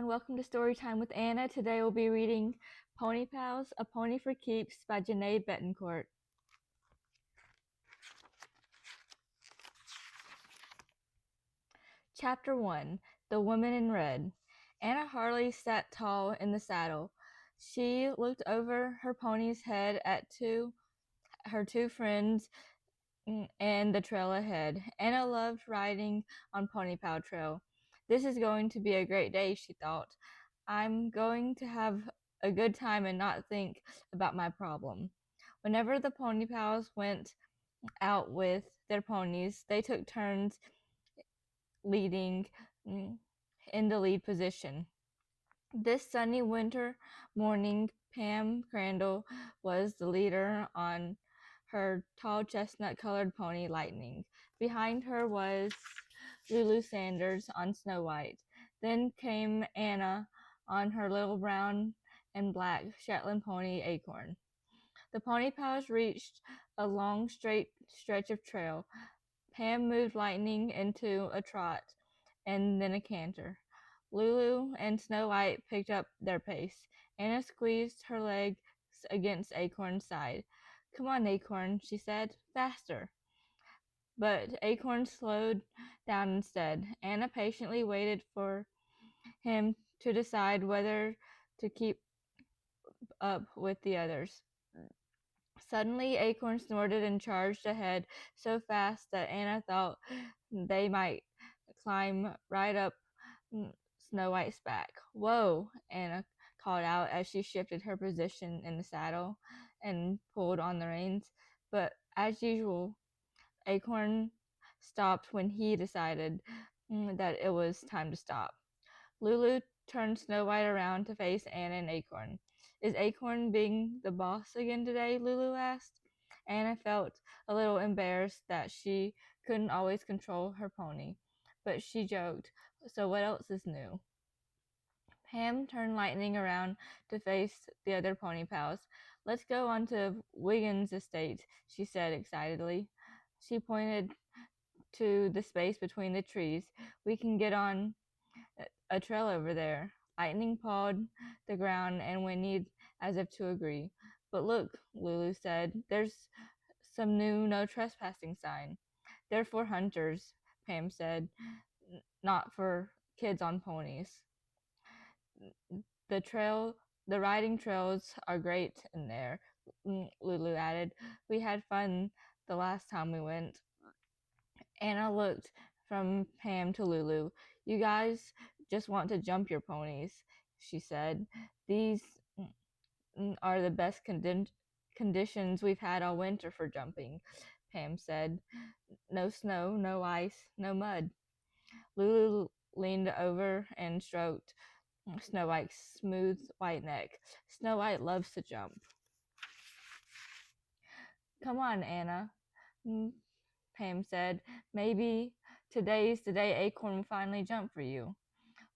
everyone. Welcome to Storytime with Anna. Today we'll be reading Pony Pals, A Pony for Keeps by Janae Betancourt. Chapter 1, The Woman in Red. Anna Harley sat tall in the saddle. She looked over her pony's head at her two friends and the trail ahead. Anna loved riding on Pony Pal Trail. This is going to be a great day, she thought. I'm going to have a good time and not think about my problem. Whenever the Pony Pals went out with their ponies, they took turns leading in the lead position. This sunny winter morning, Pam Crandall was the leader on her tall chestnut-colored pony, Lightning. Behind her was Lulu Sanders on Snow White. Then came Anna on her little brown and black Shetland pony, Acorn. The Pony Pals reached a long, straight stretch of trail. Pam moved Lightning into a trot and then a canter. Lulu and Snow White picked up their pace. Anna squeezed her legs against Acorn's side. "Come on, Acorn," she said. "Faster." But Acorn slowed down instead. Anna patiently waited for him to decide whether to keep up with the others. Suddenly, Acorn snorted and charged ahead so fast that Anna thought they might climb right up Snow White's back. "Whoa," Anna called out as she shifted her position in the saddle and pulled on the reins. But as usual, Acorn stopped when he decided that it was time to stop. Lulu turned Snow White around to face Anna and Acorn. "Is Acorn being the boss again today?" Lulu asked. Anna felt a little embarrassed that she couldn't always control her pony, but she joked, "So what else is new?" Pam turned Lightning around to face the other pony pals. "Let's go on to Wiggins' estate," she said excitedly. She pointed to the space between the trees. "We can get on a trail over there." Lightning pawed the ground and whinnied as if to agree. "But look," Lulu said, "there's some new no trespassing sign." "They're for hunters," Pam said, "not for kids on ponies." The riding trails are great in there," Lulu added. "We had fun the last time we went." Anna looked from Pam to Lulu. "You guys just want to jump your ponies," she said. "These are the best conditions we've had all winter for jumping," Pam said. "No snow, no ice, no mud." Lulu leaned over and stroked Snow White's smooth white neck. "Snow White loves to jump." "Come on, Anna," Pam said. "Maybe today's the day Acorn will finally jump for you."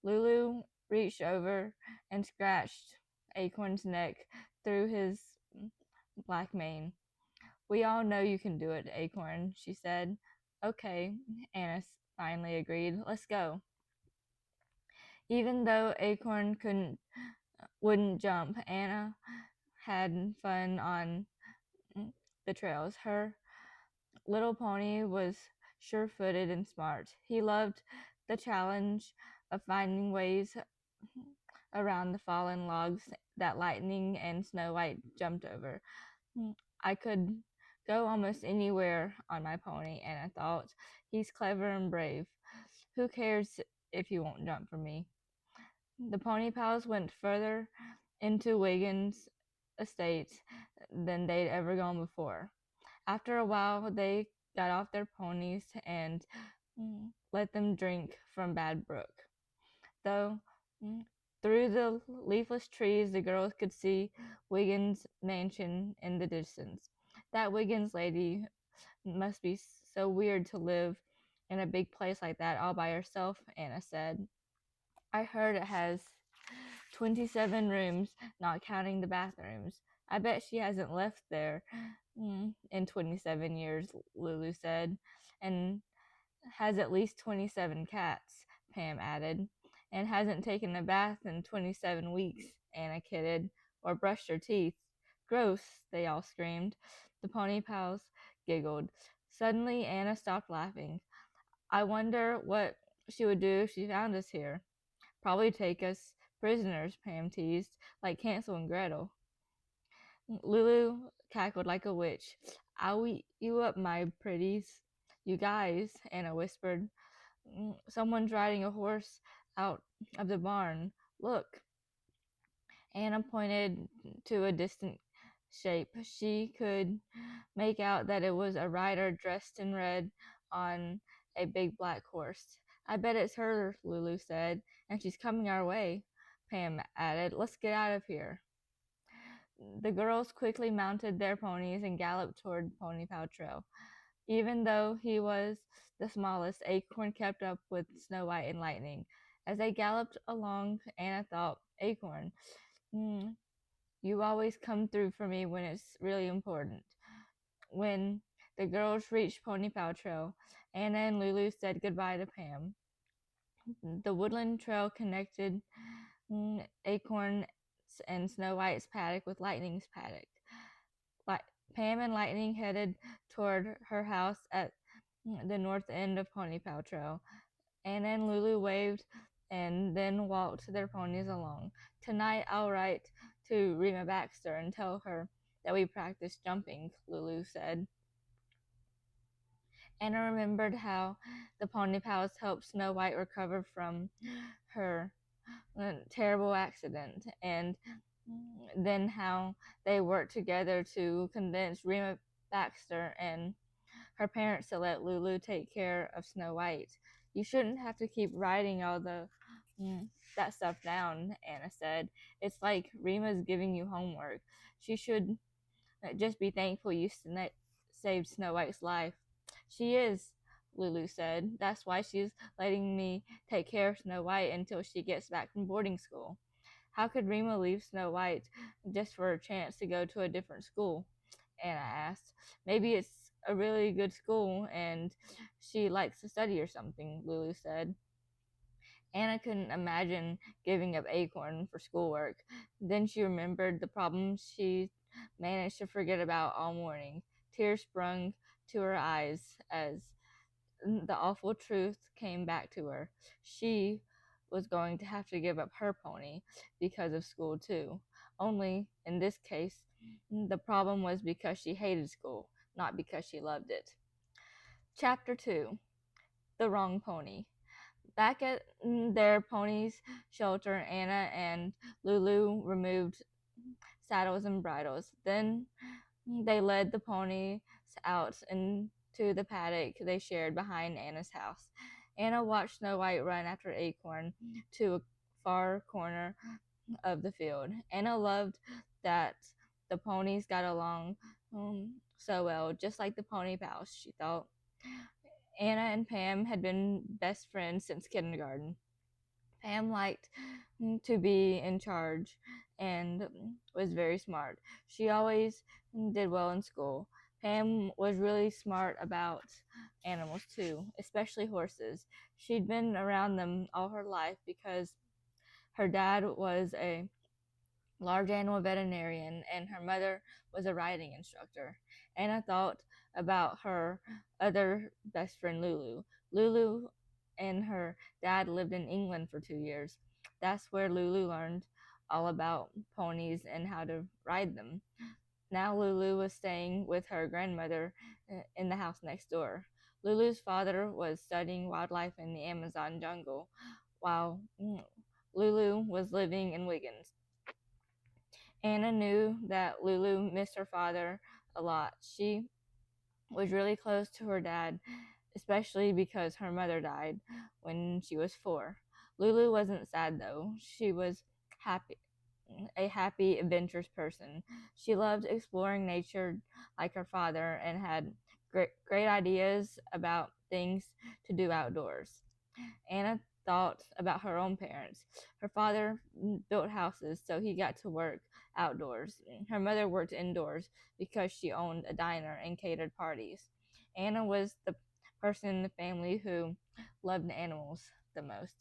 Lulu reached over and scratched Acorn's neck through his black mane. "We all know you can do it, Acorn," she said. "Okay," Anna finally agreed. "Let's go." Even though Acorn wouldn't jump, Anna had fun on the trails. Her little pony was sure-footed and smart. He loved the challenge of finding ways around the fallen logs that Lightning and Snow White jumped over. "I could go almost anywhere on my pony," Anna thought. "He's clever and brave. Who cares if he won't jump for me?" The Pony Pals went further into Wiggins' estate than they'd ever gone before. After a while, they got off their ponies and let them drink from Bad Brook. Though through the leafless trees, the girls could see Wiggins' mansion in the distance. "That Wiggins lady must be so weird to live in a big place like that all by herself," Anna said. "I heard it has 27 rooms, not counting the bathrooms. I bet she hasn't left there in 27 years," Lulu said. "And has at least 27 cats," Pam added. and hasn't taken a bath in 27 weeks, Anna kidded, or brushed her teeth. Gross, they all screamed. The pony pals giggled. Suddenly, Anna stopped laughing. I wonder what she would do if she found us here. Probably take us prisoners, Pam teased, like Hansel and Gretel. Lulu cackled like a witch. I'll eat you up, my pretties. You guys, Anna whispered. Someone's riding a horse out of the barn. Look. Anna pointed to a distant shape. She could make out that it was a rider dressed in red on a big black horse. I bet it's her, Lulu said, and she's coming our way, Pam added. Let's get out of here. The girls quickly mounted their ponies and galloped toward Pony Pal Trail. Even though he was the smallest, Acorn kept up with Snow White and Lightning. As they galloped along, Anna thought, Acorn, mm, you always come through for me when it's really important. When the girls reached Pony Pal Trail, Anna and Lulu said goodbye to Pam. The woodland trail connected Acorn and Snow White's paddock with Lightning's paddock. Pam and Lightning headed toward her house at the north end of Pony Pal Trail. Anna and Lulu waved and then walked their ponies along. Tonight I'll write to Rima Baxter and tell her that we practiced jumping, Lulu said. Anna remembered how the Pony Pals helped Snow White recover from her terrible accident, and then how they worked together to convince Rima Baxter and her parents to let Lulu take care of Snow White. You shouldn't have to keep writing all that stuff down, Anna said. It's like Rima's giving you homework. She should just be thankful you saved Snow White's life. She is, Lulu said. That's why she's letting me take care of Snow White until she gets back from boarding school. How could Rima leave Snow White just for a chance to go to a different school? Anna asked. Maybe it's a really good school and she likes to study or something, Lulu said. Anna couldn't imagine giving up Acorn for schoolwork. Then she remembered the problems she managed to forget about all morning. Tears sprung to her eyes as the awful truth came back to her. She was going to have to give up her pony because of school too. Only, in this case, the problem was because she hated school, not because she loved it. Chapter 2. The Wrong Pony. Back at their pony's shelter, Anna and Lulu removed saddles and bridles. Then they led the ponies out into the paddock they shared behind Anna's house. Anna watched Snow White run after Acorn to a far corner of the field. Anna loved that the ponies got along so well, just like the pony pals, she thought. Anna and Pam had been best friends since kindergarten. Pam liked to be in charge and was very smart. She always did well in school. Pam was really smart about animals too, especially horses. She'd been around them all her life because her dad was a large animal veterinarian and her mother was a riding instructor. Anna thought about her other best friend Lulu. Lulu and her dad lived in England for 2 years. That's where Lulu learned all about ponies and how to ride them. Now Lulu was staying with her grandmother in the house next door. Lulu's father was studying wildlife in the Amazon jungle while Lulu was living in Wiggins. Anna knew that Lulu missed her father a lot. She was really close to her dad, especially because her mother died when she was 4. Lulu wasn't sad though. She was a happy, adventurous person. She loved exploring nature like her father and had great ideas about things to do outdoors. Anna thought about her own parents. Her father built houses, so he got to work outdoors. Her mother worked indoors because she owned a diner and catered parties. Anna was the person in the family who loved animals the most.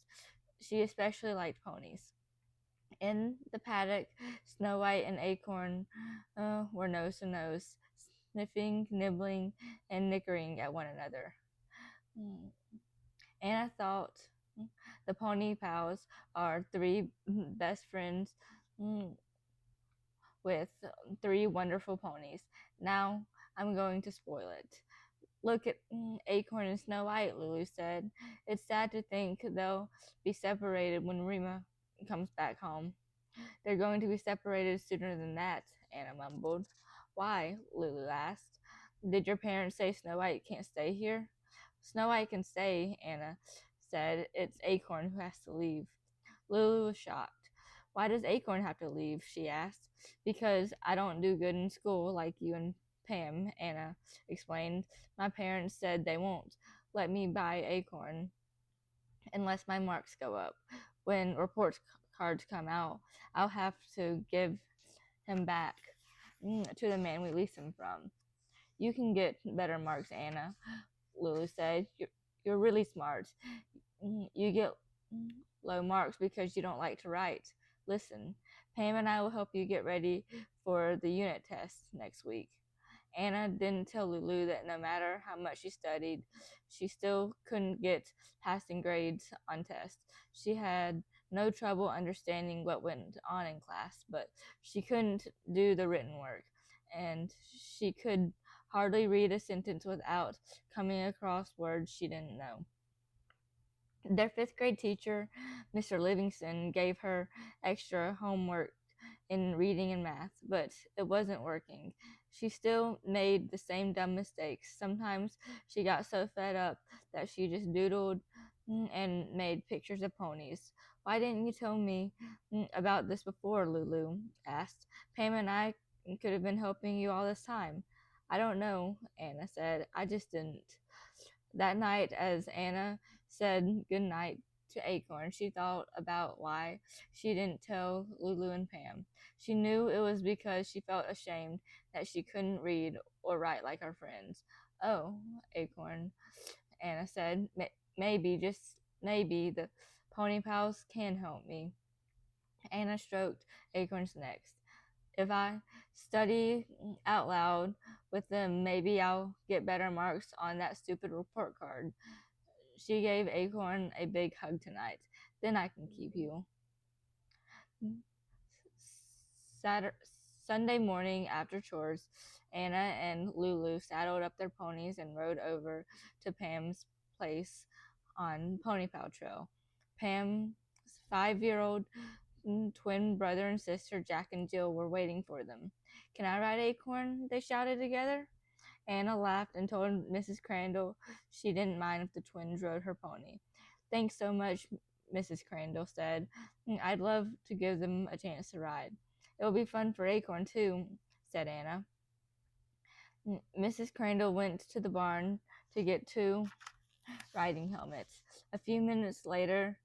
She especially liked ponies. In the paddock, Snow White and Acorn were nose to nose, sniffing, nibbling, and nickering at one another. Mm. Anna thought the pony pals are three best friends with three wonderful ponies. Now I'm going to spoil it. Look at Acorn and Snow White, Lulu said. It's sad to think they'll be separated when Rima comes back home. They're going to be separated sooner than that, Anna mumbled. Why? Lulu asked. Did your parents say Snow White can't stay here? Snow White can stay, Anna said. It's Acorn who has to leave. Lulu was shocked. Why does Acorn have to leave? She asked. Because I don't do good in school like you and Pam, Anna explained. My parents said they won't let me buy Acorn unless my marks go up. When report cards come out, I'll have to give him back to the man we leased him from. You can get better marks, Anna, Lulu said. You're really smart. You get low marks because you don't like to write. Listen, Pam and I will help you get ready for the unit test next week. Anna didn't tell Lulu that no matter how much she studied, she still couldn't get passing grades on tests. She had no trouble understanding what went on in class, but she couldn't do the written work, and she could hardly read a sentence without coming across words she didn't know. Their fifth grade teacher, Mr. Livingston, gave her extra homework in reading and math, but it wasn't working. She still made the same dumb mistakes. Sometimes she got so fed up that she just doodled and made pictures of ponies. Why didn't you tell me about this before? Lulu asked. Pam and I could have been helping you all this time. I don't know, Anna said. I just didn't. That night, as Anna said good night to Acorn, she thought about why she didn't tell Lulu and Pam. She knew it was because she felt ashamed that she couldn't read or write like her friends. Oh, Acorn, Anna said, maybe, just maybe, the pony pals can help me. Anna stroked Acorn's neck. If I study out loud with them, maybe I'll get better marks on that stupid report card. She gave Acorn a big hug tonight. Then I can keep you. Saturday, Sunday morning after chores, Anna and Lulu saddled up their ponies and rode over to Pam's place on Pony Pal Trail. Pam's 5-year-old twin brother and sister, Jack and Jill, were waiting for them. Can I ride Acorn? They shouted together. Anna laughed and told Mrs. Crandall she didn't mind if the twins rode her pony. Thanks so much, Mrs. Crandall said. I'd love to give them a chance to ride. It'll be fun for Acorn, too, said Anna. Mrs. Crandall went to the barn to get 2 riding helmets. A few minutes later,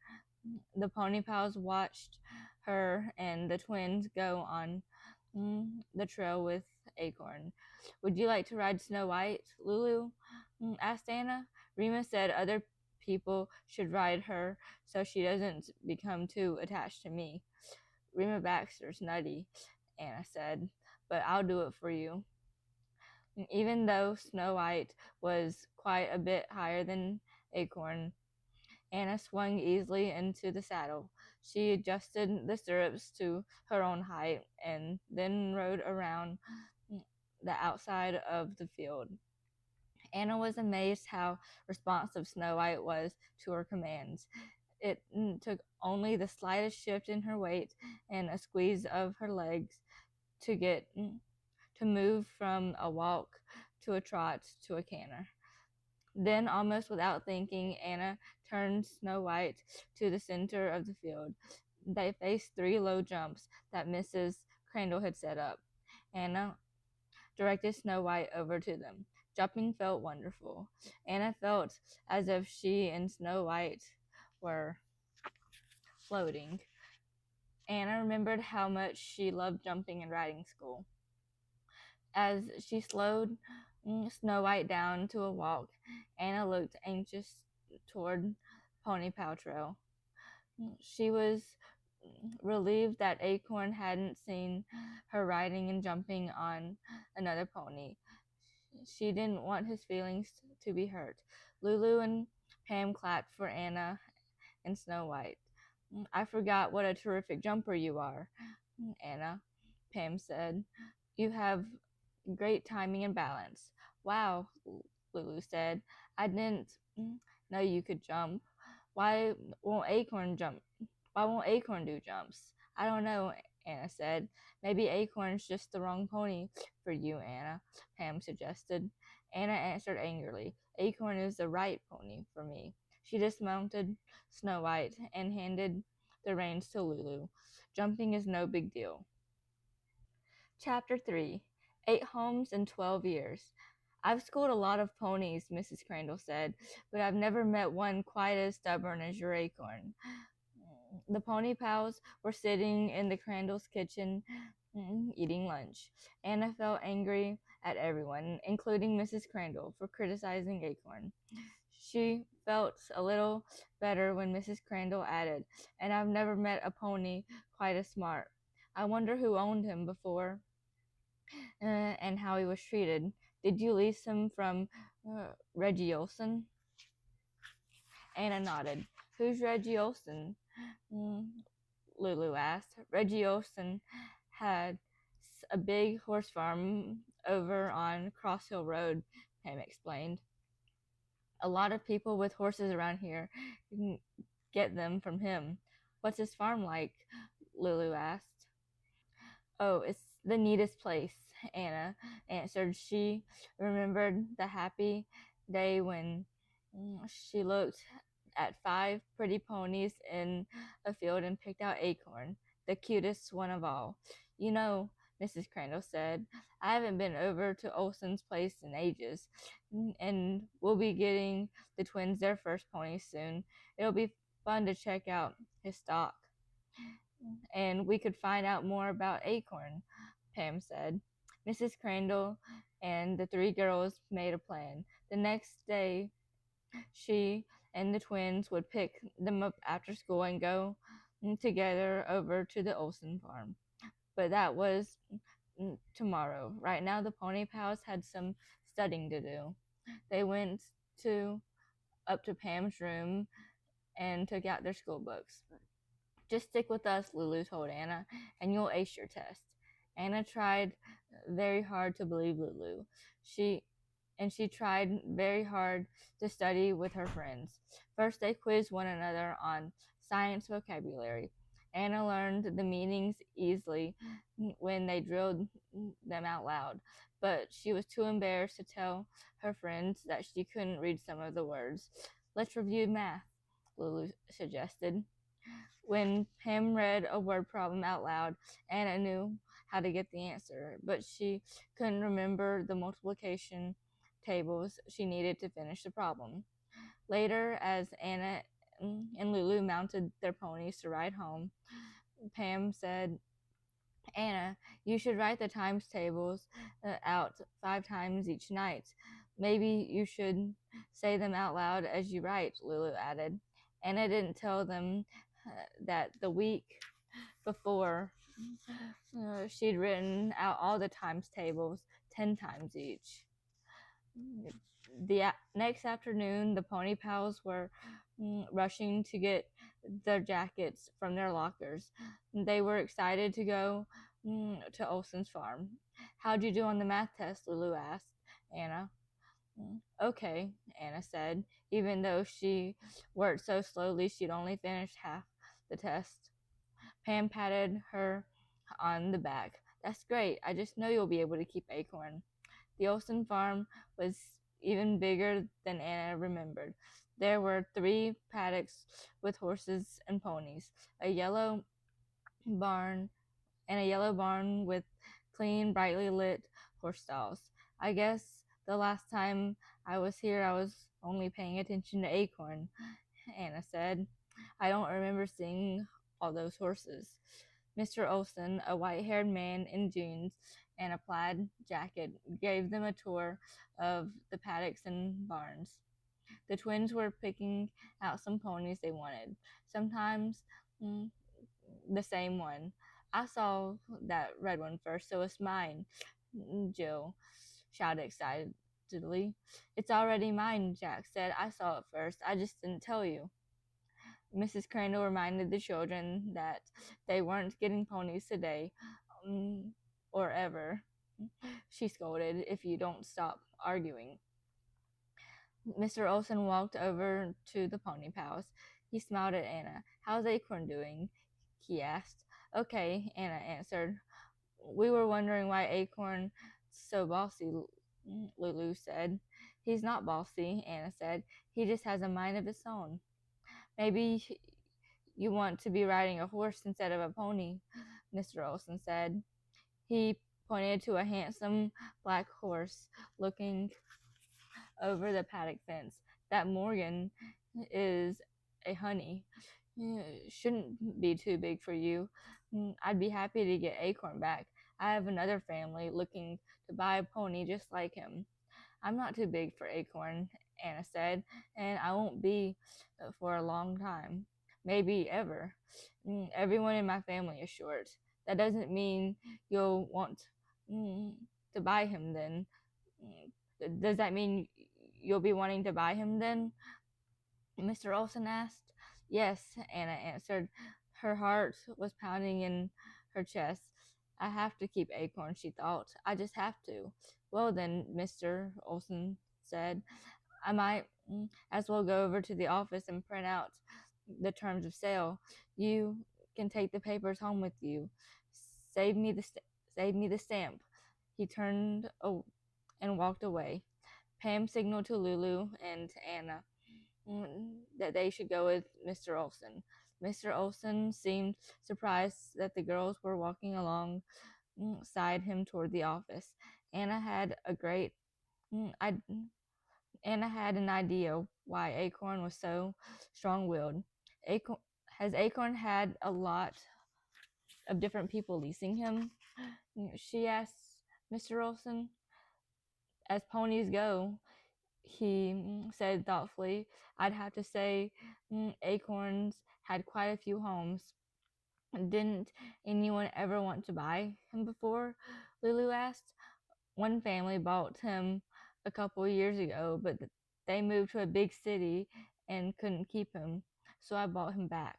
the pony pals watched her and the twins go on the trail with Acorn. Would you like to ride Snow White, Lulu? Asked Anna. Rima said other people should ride her so she doesn't become too attached to me. Rima Baxter's nutty, Anna said, but I'll do it for you. Even though Snow White was quite a bit higher than Acorn, Anna swung easily into the saddle. She adjusted the stirrups to her own height and then rode around the outside of the field. Anna was amazed how responsive Snow White was to her commands. It took only the slightest shift in her weight and a squeeze of her legs to get to move from a walk to a trot to a canter. Then, almost without thinking, Anna turned Snow White to the center of the field. They faced 3 low jumps that Mrs. Crandall had set up. Anna directed Snow White over to them. Jumping felt wonderful. Anna felt as if she and Snow White were floating. Anna remembered how much she loved jumping in riding school. As she slowed Snow White down to a walk, Anna looked anxious toward Pony Pal Trail. She was relieved that Acorn hadn't seen her riding and jumping on another pony. She didn't want his feelings to be hurt. Lulu and Pam clapped for Anna and Snow White. I forgot what a terrific jumper you are, Anna, Pam said. You have great timing and balance. Wow, Lulu said. I didn't know you could jump. Why won't Acorn jump? Why won't Acorn do jumps? I don't know, Anna said. Maybe Acorn's just the wrong pony for you, Anna, Pam suggested. Anna answered angrily. Acorn is the right pony for me. She dismounted Snow White and handed the reins to Lulu. Jumping is no big deal. Chapter 3 8 Homes in 12 Years. I've schooled a lot of ponies, Mrs. Crandall said, but I've never met one quite as stubborn as your Acorn. The pony pals were sitting in the Crandall's kitchen eating lunch. Anna felt angry at everyone, including Mrs. Crandall, for criticizing Acorn. She felt a little better when Mrs. Crandall added, and I've never met a pony quite as smart. I wonder who owned him before and how he was treated. Did you lease him from Reggie Olson? Anna nodded. Who's Reggie Olson? Mm, Lulu asked. Reggie Olson had a big horse farm over on Cross Hill Road, Pam explained. A lot of people with horses around here get them from him. What's his farm like? Lulu asked. Oh, it's the neatest place, Anna answered. She remembered the happy day when she looked at 5 pretty ponies in a field and picked out Acorn, the cutest one of all. You know, Mrs. Crandall said, I haven't been over to Olson's place in ages, and we'll be getting the twins their first ponies soon. It'll be fun to check out his stock and we could find out more about Acorn, Pam said. Mrs. Crandall and the 3 girls made a plan. The next day, she and the twins would pick them up after school and go together over to the Olson farm. But that was tomorrow. Right now, the Pony Pals had some studying to do. They went to up to Pam's room and took out their school books. Just stick with us, Lulu told Anna, and you'll ace your test. Anna tried very hard to believe Lulu. She tried very hard to study with her friends. First, they quizzed one another on science vocabulary. Anna learned the meanings easily when they drilled them out loud, but she was too embarrassed to tell her friends that she couldn't read some of the words. Let's review math, Lulu suggested. When Pam read a word problem out loud, Anna knew how to get the answer, but she couldn't remember the multiplication tables she needed to finish the problem. Later, as Anna and Lulu mounted their ponies to ride home, Pam said, Anna, you should write the times tables out 5 times each night. Maybe you should say them out loud as you write, Lulu added. Anna didn't tell them that the week before she'd written out all the times tables 10 times each. The next afternoon, the Pony Pals were rushing to get their jackets from their lockers. They were excited to go to Olson's farm. How'd you do on the math test? Lulu asked Anna. Okay, Anna said, even though she worked so slowly she'd only finished half the test. Pam patted her on the back. That's great. I just know you'll be able to keep Acorn. The Olson farm was even bigger than Anna remembered. There were 3 paddocks with horses and ponies, a yellow barn, and a yellow barn with clean, brightly lit horse stalls. I guess the last time I was here, I was only paying attention to Acorn, Anna said. I don't remember seeing all those horses. Mr. Olson, a white-haired man in jeans and a plaid jacket, gave them a tour of the paddocks and barns. The twins were picking out some ponies they wanted. Sometimes mm, the same one. I saw that red one first, so it's mine, Jill shouted excitedly. It's already mine, Jack said. I saw it first. I just didn't tell you. Mrs. Crandall reminded the children that they weren't getting ponies today, um, or ever. She scolded, if you don't stop arguing. Mr. Olson walked over to the pony pals. He smiled at Anna. How's Acorn doing? He asked. Okay, Anna answered. We were wondering why Acorn's so bossy, Lulu said. He's not bossy, Anna said. He just has a mind of his own. Maybe you want to be riding a horse instead of a pony, Mr. Olson said. He pointed to a handsome black horse looking over the paddock fence. That Morgan is a honey. Shouldn't be too big for you. I'd be happy to get Acorn back. I have another family looking to buy a pony just like him. I'm not too big for Acorn, Anna said, and I won't be for a long time. Maybe ever. Everyone in my family is short. That doesn't mean you'll want to buy him then. Does that mean you'll be wanting to buy him then? Mr. Olson asked. Yes, Anna answered. Her heart was pounding in her chest. I have to keep Acorn, she thought. I just have to. Well then, Mr. Olson said, I might as well go over to the office and print out the terms of sale. You can take the papers home with you. Save me the stamp. He turned and walked away. Pam signaled to Lulu and Anna that they should go with Mr. Olson. Mr. Olson seemed surprised that the girls were walking alongside him toward the office. Anna had a great I Anna had an idea why Acorn was so strong-willed. Has Acorn had a lot of different people leasing him? She asked Mr. Olson. As ponies go, he said thoughtfully, I'd have to say Acorns had quite a few homes. Didn't anyone ever want to buy him before? Lulu asked. One family bought him a couple years ago, but they moved to a big city and couldn't keep him, so I bought him back.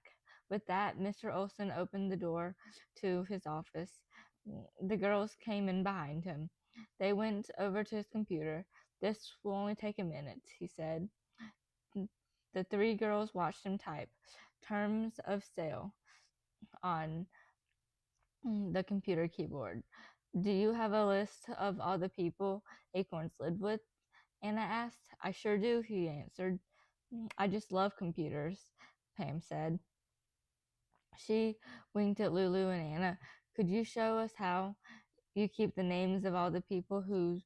With that, Mr. Olson opened the door to his office. The girls came in behind him. They went over to his computer. This will only take a minute, he said. The three girls watched him type terms of sale on the computer keyboard. Do you have a list of all the people Acorns lived with? Anna asked. I sure do, he answered. I just love computers, Pam said. She winked at Lulu and Anna. Could you show us how you keep the names of all the people who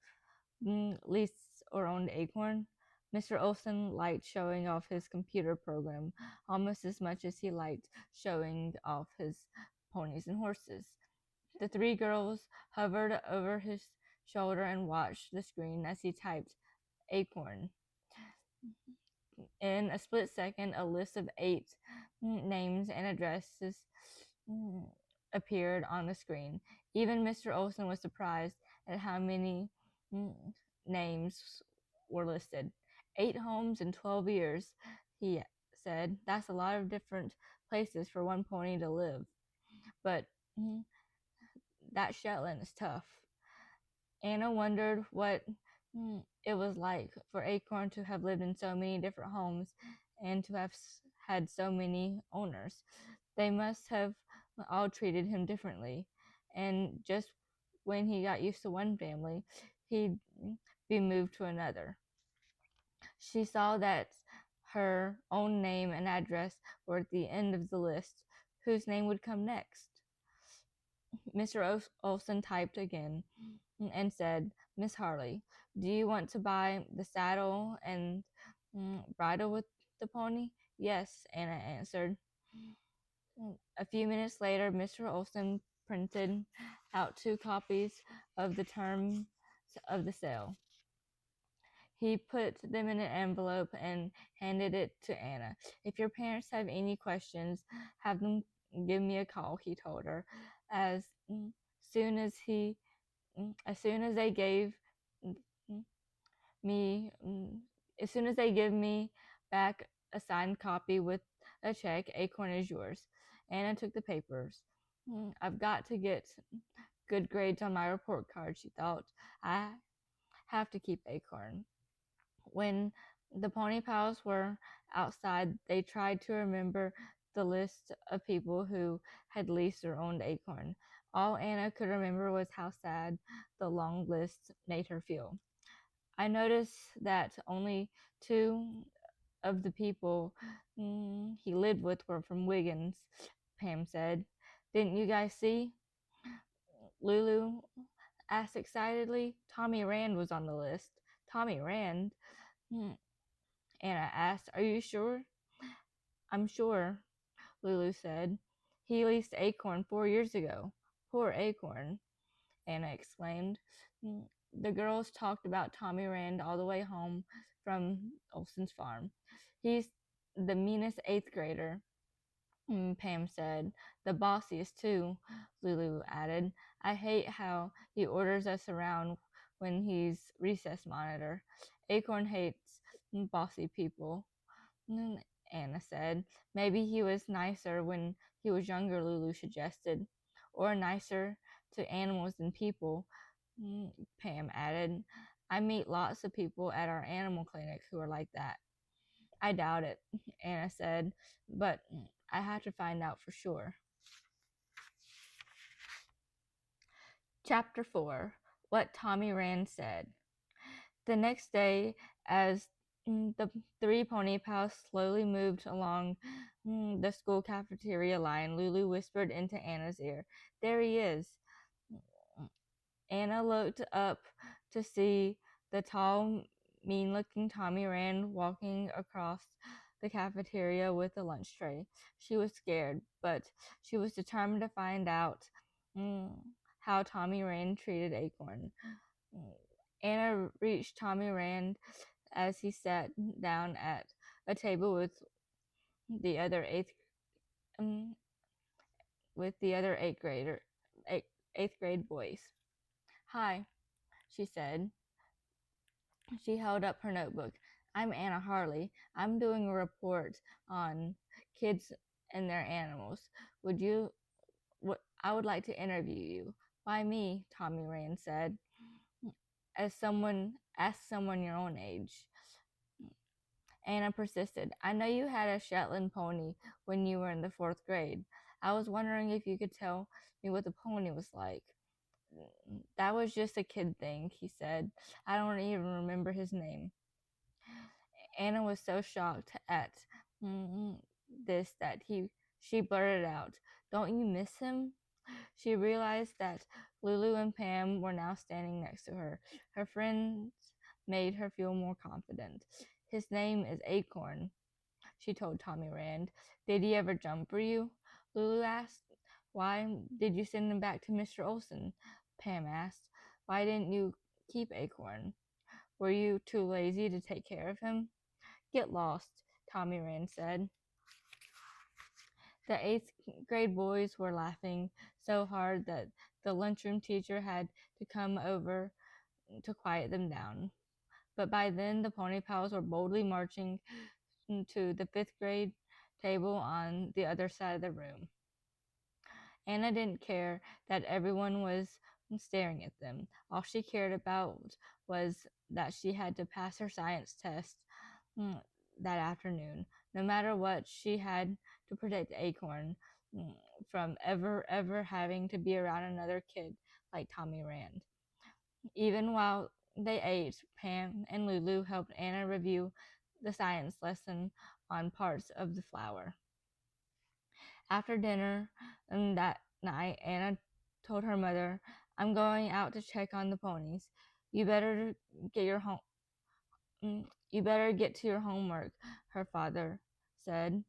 leased or owned Acorn? Mr. Olson liked showing off his computer program almost as much as he liked showing off his ponies and horses. The three girls hovered over his shoulder and watched the screen as he typed Acorn. In a split second, a list of 8 names and addresses appeared on the screen. Even Mr. Olson was surprised at how many names were listed. 8 homes in 12 years, he said. That's a lot of different places for one pony to live. But that Shetland is tough. Anna wondered what it was like for Acorn to have lived in so many different homes and to have had so many owners. They must have all treated him differently, and just when he got used to one family, he'd be moved to another. She saw that her own name and address were at the end of the list. Whose name would come next? Mr. Olson typed again and said, Miss Harley, do you want to buy the saddle and bridle with the pony? Yes, Anna answered. A few minutes later, Mr. Olson printed out 2 copies of the terms of the sale. He put them in an envelope and handed it to Anna. If your parents have any questions, have them give me a call, he told her. As soon as he as soon as they gave me as soon as they give me back a signed copy with a check, Acorn is yours. Anna took the papers. I've got to get good grades on my report card, she thought. I have to keep Acorn. When the pony pals were outside, they tried to remember the list of people who had leased or owned Acorn. All Anna could remember was how sad the long list made her feel. I noticed that only two of the people he lived with were from Wiggins, Pam said. Didn't you guys see? Lulu asked excitedly. Tommy Rand was on the list. Tommy Rand? Anna asked. Are you sure? I'm sure, Lulu said. He leased Acorn 4 years ago. Poor Acorn, Anna exclaimed. The girls talked about Tommy Rand all the way home from Olson's farm. He's the meanest eighth grader, Pam said. The bossiest, too, Lulu added. I hate how he orders us around when he's recess monitor. Acorn hates bossy people, Anna said. Maybe he was nicer when he was younger, Lulu suggested. Or nicer to animals than people, Pam added. I meet lots of people at our animal clinic who are like that. I doubt it, Anna said, but I have to find out for sure. Chapter 4. What Tommy Rand Said. The next day, as the three pony pals slowly moved along the school cafeteria line, Lulu whispered into Anna's ear, There he is. Anna looked up to see the tall, mean-looking Tommy Rand walking across the cafeteria with a lunch tray. She was scared, but she was determined to find out how Tommy Rand treated Acorn. Anna reached Tommy Rand as he sat down at a table the other eighth um, with the other eighth grade boys. Hi, she said. She held up her notebook. I'm Anna Harley. I'm doing a report on kids and their animals. I would like to interview you. Why me? Tommy Rand said. Ask someone your own age. Anna persisted. I know you had a Shetland pony when you were in the 4th grade. I was wondering if you could tell me what the pony was like. That was just a kid thing, he said. I don't even remember his name. Anna was so shocked at this that she blurted out, Don't you miss him? She realized that Lulu and Pam were now standing next to her. Her friends made her feel more confident. His name is Acorn, she told Tommy Rand. Did he ever jump for you? Lulu asked. Why did you send him back to Mr. Olson? Pam asked. Why didn't you keep Acorn? Were you too lazy to take care of him? Get lost, Tommy Rand said. The 8th grade boys were laughing so hard that the lunchroom teacher had to come over to quiet them down. But by then, the pony pals were boldly marching to the 5th grade table on the other side of the room. Anna didn't care that everyone was staring at them. All she cared about was that she had to pass her science test that afternoon. No matter what, she had to protect Acorn from ever having to be around another kid like Tommy Rand. Even while they ate, Pam and Lulu helped Anna review the science lesson on parts of the flower. After dinner that night, Anna told her mother, I'm going out to check on the ponies. You better get to your homework, her father said.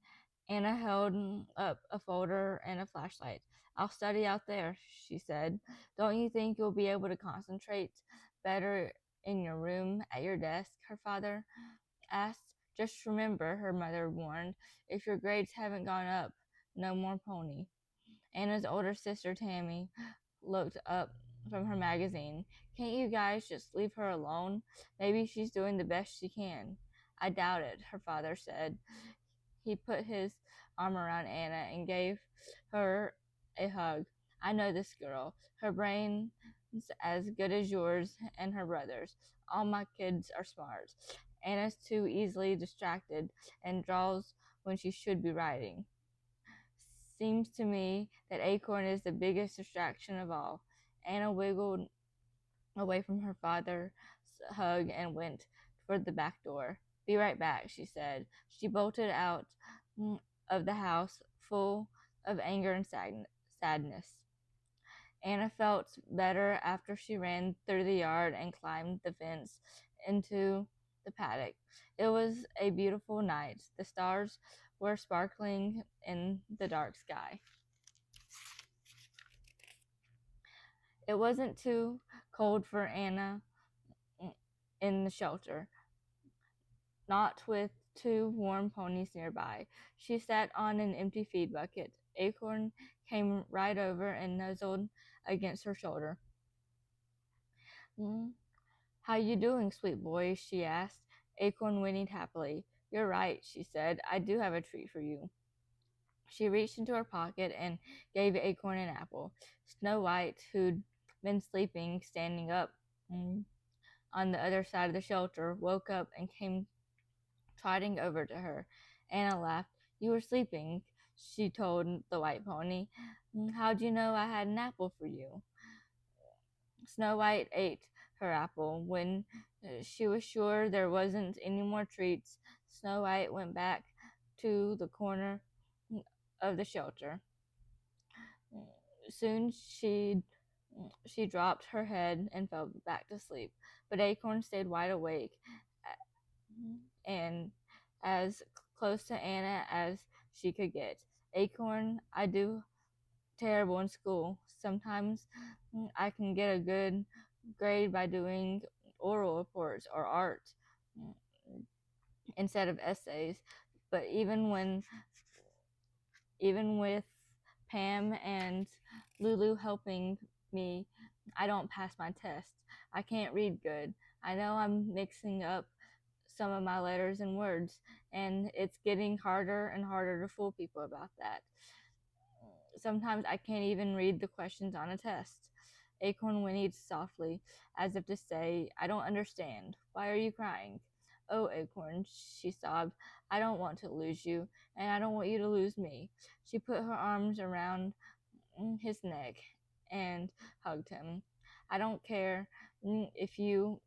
Anna held up a folder and a flashlight. I'll study out there, she said. Don't you think you'll be able to concentrate better in your room at your desk? Her father asked. Just remember, her mother warned, if your grades haven't gone up, no more pony. Anna's older sister, Tammy, looked up from her magazine. Can't you guys just leave her alone? Maybe she's doing the best she can. I doubt it, her father said. He put his arm around Anna and gave her a hug. I know this girl. Her brain's as good as yours and her brother's. All my kids are smart. Anna's too easily distracted and draws when she should be writing. Seems to me that Acorn is the biggest distraction of all. Anna wiggled away from her father's hug and went toward the back door. Be right back, she said. She bolted out of the house, full of anger and sadness. Anna felt better after she ran through the yard and climbed the fence into the paddock. It was a beautiful night. The stars were sparkling in the dark sky. It wasn't too cold for Anna in the shelter, not with two warm ponies nearby. She sat on an empty feed bucket. Acorn came right over and nuzzled against her shoulder. "Mm, how you doing, sweet boy?" she asked. Acorn whinnied happily. You're right, she said. I do have a treat for you. She reached into her pocket and gave Acorn an apple. Snow White, who'd been sleeping standing up on the other side of the shelter, woke up and came trotting over to her. Anna laughed. You were sleeping, she told the white pony. How'd you know I had an apple for you? Snow White ate her apple. When she was sure there wasn't any more treats, Snow White went back to the corner of the shelter. Soon she dropped her head and fell back to sleep, but Acorn stayed wide awake and as close to Anna as she could get. Acorn, I do terrible in school. Sometimes I can get a good grade by doing oral reports or art instead of essays. But even with Pam and Lulu helping me, I don't pass my tests. I can't read good. I know I'm mixing up some of my letters and words, and it's getting harder and harder to fool people about that. Sometimes I can't even read the questions on a test. Acorn whinnied softly, as if to say, I don't understand. Why are you crying? Oh, Acorn, she sobbed, I don't want to lose you, and I don't want you to lose me. She put her arms around his neck and hugged him. I don't care if you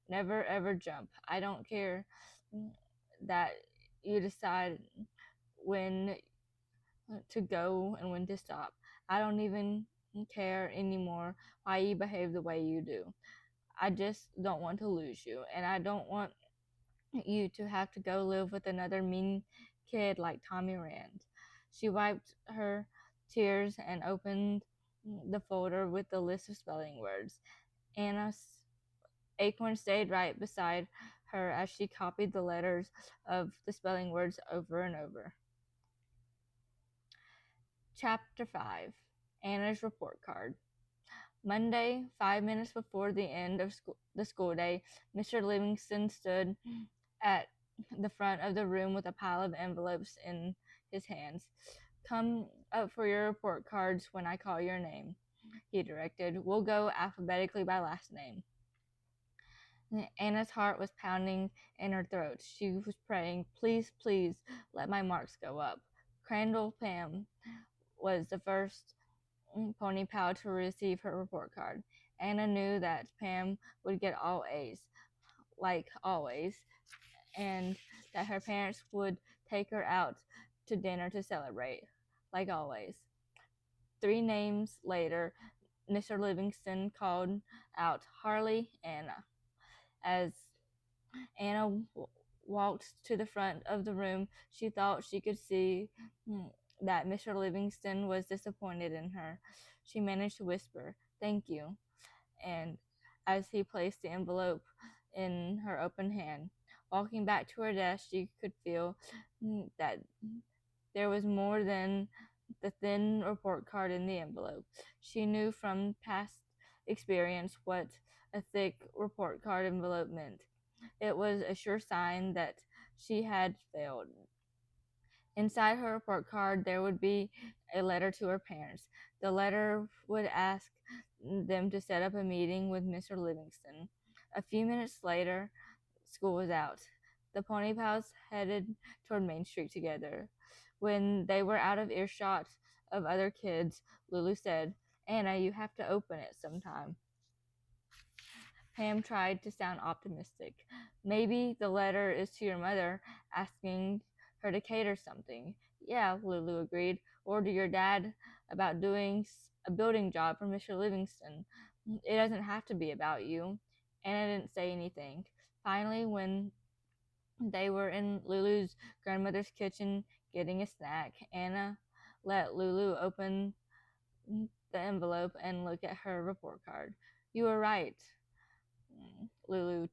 never ever jump. I don't care that you decide when to go and when to stop. I don't even care anymore why you behave the way you do. I just don't want to lose you, and I don't want you to have to go live with another mean kid like Tommy Rand. She wiped her tears and opened the folder with the list of spelling words. Anna's Acorn stayed right beside her as she copied the letters of the spelling words over and over. Chapter 5 Anna's Report Card. Monday, 5 minutes before the end of the school day, Mr. Livingston stood at the front of the room with a pile of envelopes in his hands. Come up for your report cards when I call your name, he directed. We'll go alphabetically by last name. Anna's heart was pounding in her throat. She was praying, please, please, let my marks go up. Crandall Pam was the first pony pal to receive her report card. Anna knew that Pam would get all A's, like always, and that her parents would take her out to dinner to celebrate, like always. 3 names later, Mr. Livingston called out Harley Anna. As Anna walked to the front of the room, she thought she could see that Mr. Livingston was disappointed in her. She managed to whisper, thank you, and as he placed the envelope in her open hand. Walking back to her desk, she could feel that there was more than the thin report card in the envelope. She knew from past experience what a thick report card envelope meant. It was a sure sign that she had failed. Inside her report card, there would be a letter to her parents. The letter would ask them to set up a meeting with Mr. Livingston. A few minutes later, school was out. The Pony Pals headed toward Main Street together. When they were out of earshot of other kids, Lulu said, "Anna, you have to open it sometime." Pam tried to sound optimistic. "Maybe the letter is to your mother, asking her to cater something." "Yeah," Lulu agreed. "Or to your dad about doing a building job for Mr. Livingston. It doesn't have to be about you." Anna didn't say anything. Finally, when they were in Lulu's grandmother's kitchen getting a snack, Anna let Lulu open the envelope and look at her report card. "You were right," Lulu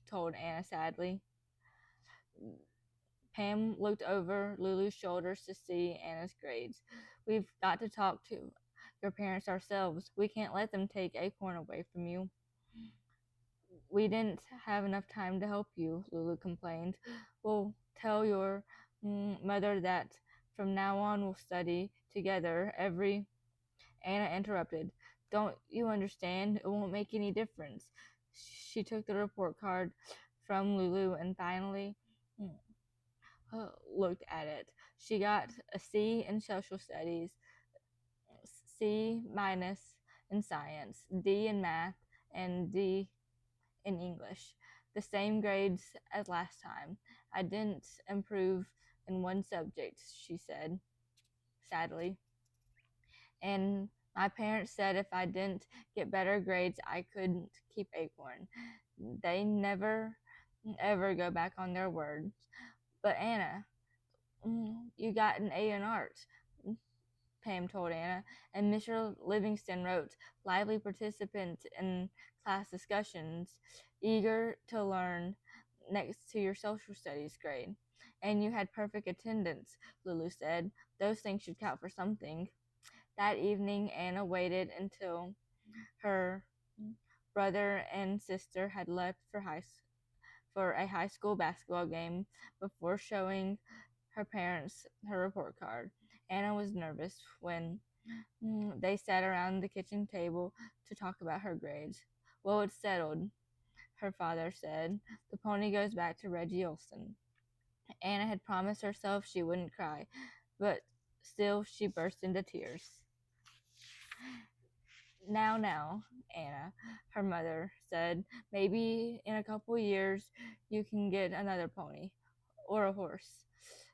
told Anna sadly. Pam looked over Lulu's shoulders to see Anna's grades. "We've got to talk to your parents ourselves. We can't let them take Acorn away from you." "We didn't have enough time to help you," Lulu complained. "We'll tell your mother that from now on we'll study together every—" Anna interrupted. "Don't you understand? It won't make any difference." She took the report card from Lulu and finally looked at it. She got a C in social studies, C minus in science, D in math, and D in English. The same grades as last time. "I didn't improve in one subject," she said sadly. "And my parents said if I didn't get better grades, I couldn't keep Acorn. They never ever go back on their words." "But Anna, you got an A in art," Pam told Anna, "and Mr. Livingston wrote lively participant in class discussions, eager to learn next to your social studies grade. And you had perfect attendance," Lulu said. "Those things should count for something." That evening, Anna waited until her brother and sister had left for a high school basketball game before showing her parents her report card. Anna was nervous when they sat around the kitchen table to talk about her grades. "Well, it's settled," her father said. "The pony goes back to Reggie Olson." Anna had promised herself she wouldn't cry, but still she burst into tears. Now, Anna," her mother said, "maybe in a couple years you can get another pony or a horse."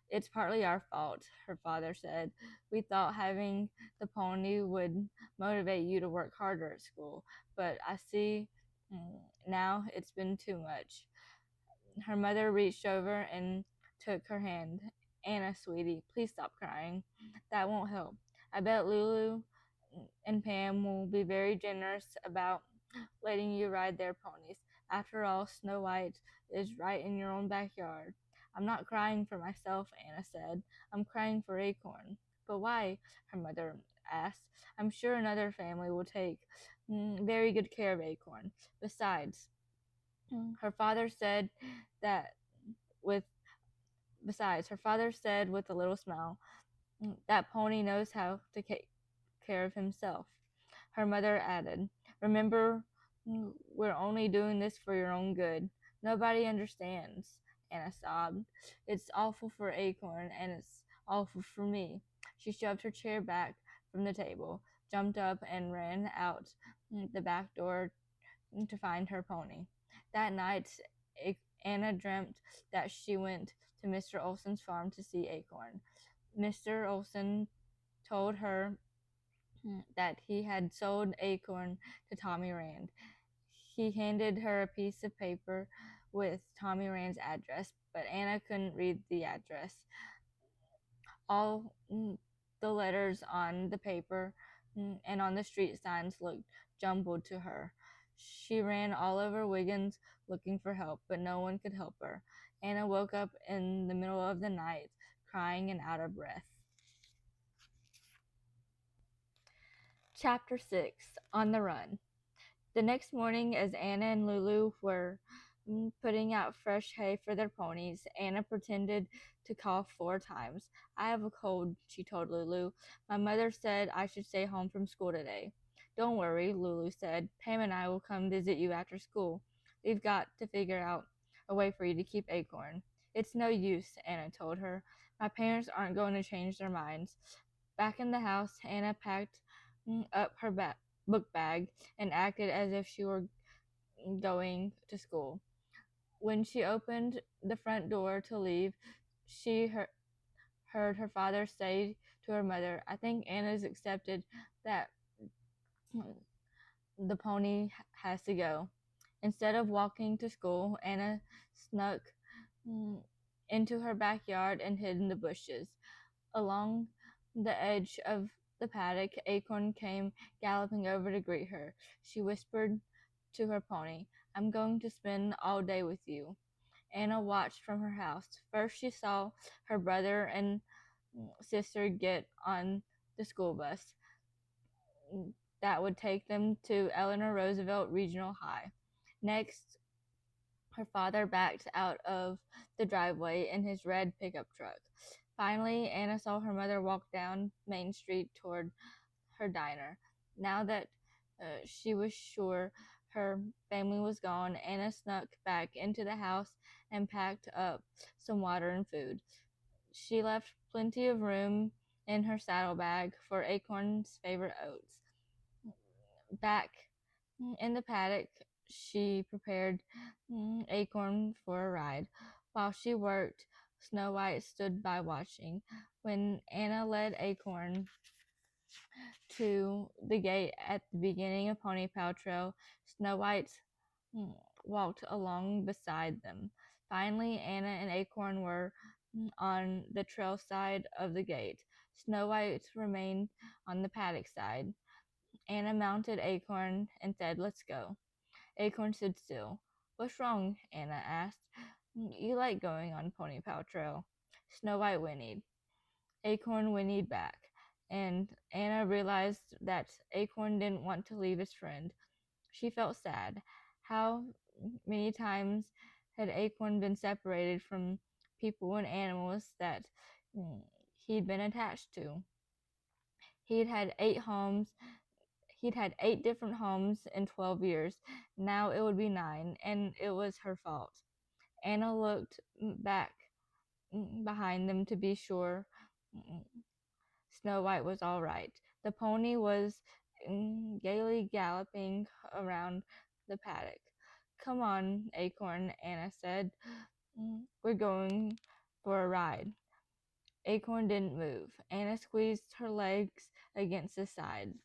"It's partly our fault," her father said. "We thought having the pony would motivate you to work harder at school, but I see now it's been too much." Her mother reached over and took her hand. "Anna, sweetie, please stop crying. That won't help. I bet Lulu and Pam will be very generous about letting you ride their ponies. After all, Snow White is right in your own backyard." "I'm not crying for myself," Anna said. "I'm crying for Acorn." "But why?" her mother asked. "I'm sure another family will take very good care of Acorn. Besides," her father said that with her father said with a little smile, "That pony knows how to take care of himself." Her mother added, "Remember, we're only doing this for your own good." "Nobody understands," Anna sobbed. "It's awful for Acorn, and it's awful for me." She shoved her chair back from the table, jumped up, and ran out the back door to find her pony. That night, Anna dreamt that she went to Mr. Olson's farm to see Acorn. Mr. Olson told her that he had sold Acorn to Tommy Rand. He handed her a piece of paper with Tommy Rand's address, but Anna couldn't read the address. All the letters on the paper and on the street signs looked jumbled to her. She ran all over Wiggins looking for help, but no one could help her. Anna woke up in the middle of the night, crying and out of breath. Chapter 6 On the Run. The next morning, as Anna and Lulu were putting out fresh hay for their ponies, Anna pretended to cough 4 times. I have a cold, she told Lulu. My mother said I should stay home from school today. Don't worry, Lulu said. Pam and I will come visit you after school. We've got to figure out a way for you to keep Acorn. It's no use, Anna told her. My parents aren't going to change their minds. Back in the house, Anna packed up her book bag and acted as if she were going to school. When she opened the front door to leave, she heard her father say to her mother, I think Anna's accepted that the pony has to go. Instead of walking to school, Anna snuck into her backyard and hid in the bushes. Along the edge of the paddock, Acorn came galloping over to greet her. She whispered to her pony, I'm going to spend all day with you. Anna watched from her house. First, she saw her brother and sister get on the school bus that would take them to Eleanor Roosevelt Regional High. Next, her father backed out of the driveway in his red pickup truck. Finally, Anna saw her mother walk down Main Street toward her diner. Now that she was sure her family was gone, Anna snuck back into the house and packed up some water and food. She left plenty of room in her saddlebag for Acorn's favorite oats. Back in the paddock, she prepared Acorn for a ride. While she worked, Snow White stood by watching. When Anna led Acorn to the gate at the beginning of Pony Paw Trail, Snow White mm, walked along beside them. Finally, Anna and Acorn were on the trail side of the gate. Snow White remained on the paddock side. Anna mounted Acorn and said, Let's go. Acorn stood still. What's wrong? Anna asked. You like going on Pony Paw Trail. Snow White whinnied. Acorn whinnied back, and Anna realized that Acorn didn't want to leave his friend. She felt sad. How many times had Acorn been separated from people and animals that he'd been attached to? He'd had 8 homes. He'd had 8 different homes in 12 years. Now it would be 9, and it was her fault. Anna looked back behind them to be sure Snow White was all right. The pony was gaily galloping around the paddock. Come on, Acorn, Anna said. We're going for a ride. Acorn didn't move. Anna squeezed her legs against the sides.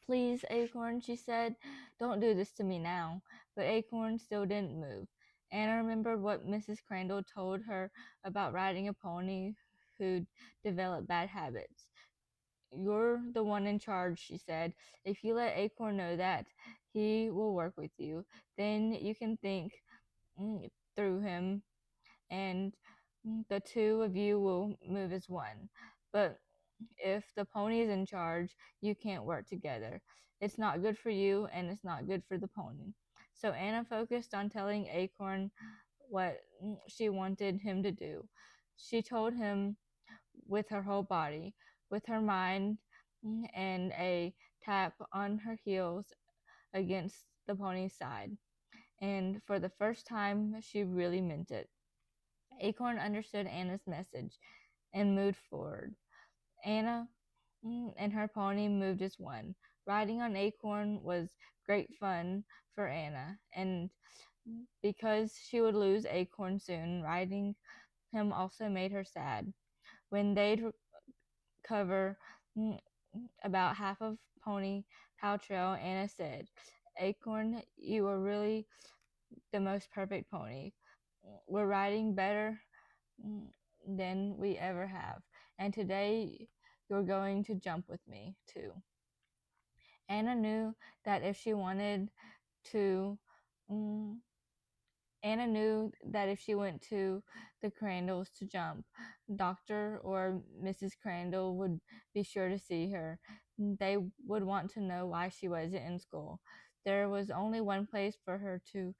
Please, Acorn, she said. Don't do this to me now. But Acorn still didn't move. Anna remembered what Mrs. Crandall told her about riding a pony who'd developed bad habits. You're the one in charge, she said. If you let Acorn know that, he will work with you. Then you can think through him, and the two of you will move as one. But if the pony is in charge, you can't work together. It's not good for you, and it's not good for the pony. So Anna focused on telling Acorn what she wanted him to do. She told him with her whole body, with her mind, and a tap on her heels against the pony's side. And for the first time, she really meant it. Acorn understood Anna's message and moved forward. Anna and her pony moved as one. Riding on Acorn was great fun for Anna, and because she would lose Acorn soon, riding him also made her sad. When they'd cover about half of Pony Paw Trail, Anna said, Acorn, you are really the most perfect pony. We're riding better than we ever have. And today you're going to jump with me, too. Anna knew that if she wanted to, mm, Anna knew that if she went to the Crandalls to jump, Dr. or Mrs. Crandall would be sure to see her. They would want to know why she wasn't in school. There was only one place for her to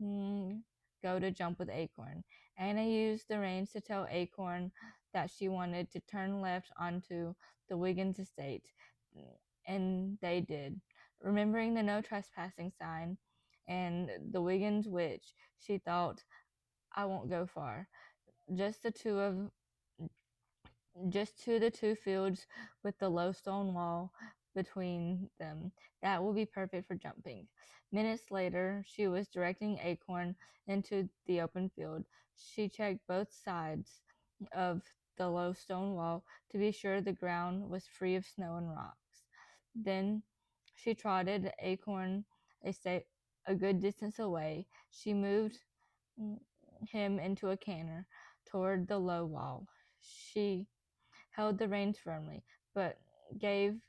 mm, go to jump with Acorn. Anna used the reins to tell Acorn that she wanted to turn left onto the Wiggins estate, and they did. Remembering the no trespassing sign and the Wiggins witch, she thought, I won't go far. Just the two of just to the two fields with the low stone wall between them. That will be perfect for jumping. Minutes later, she was directing Acorn into the open field. She checked both sides of the low stone wall to be sure the ground was free of snow and rocks. Then she trotted Acorn a good distance away. She moved him into a canter toward the low wall. She held the reins firmly, but gave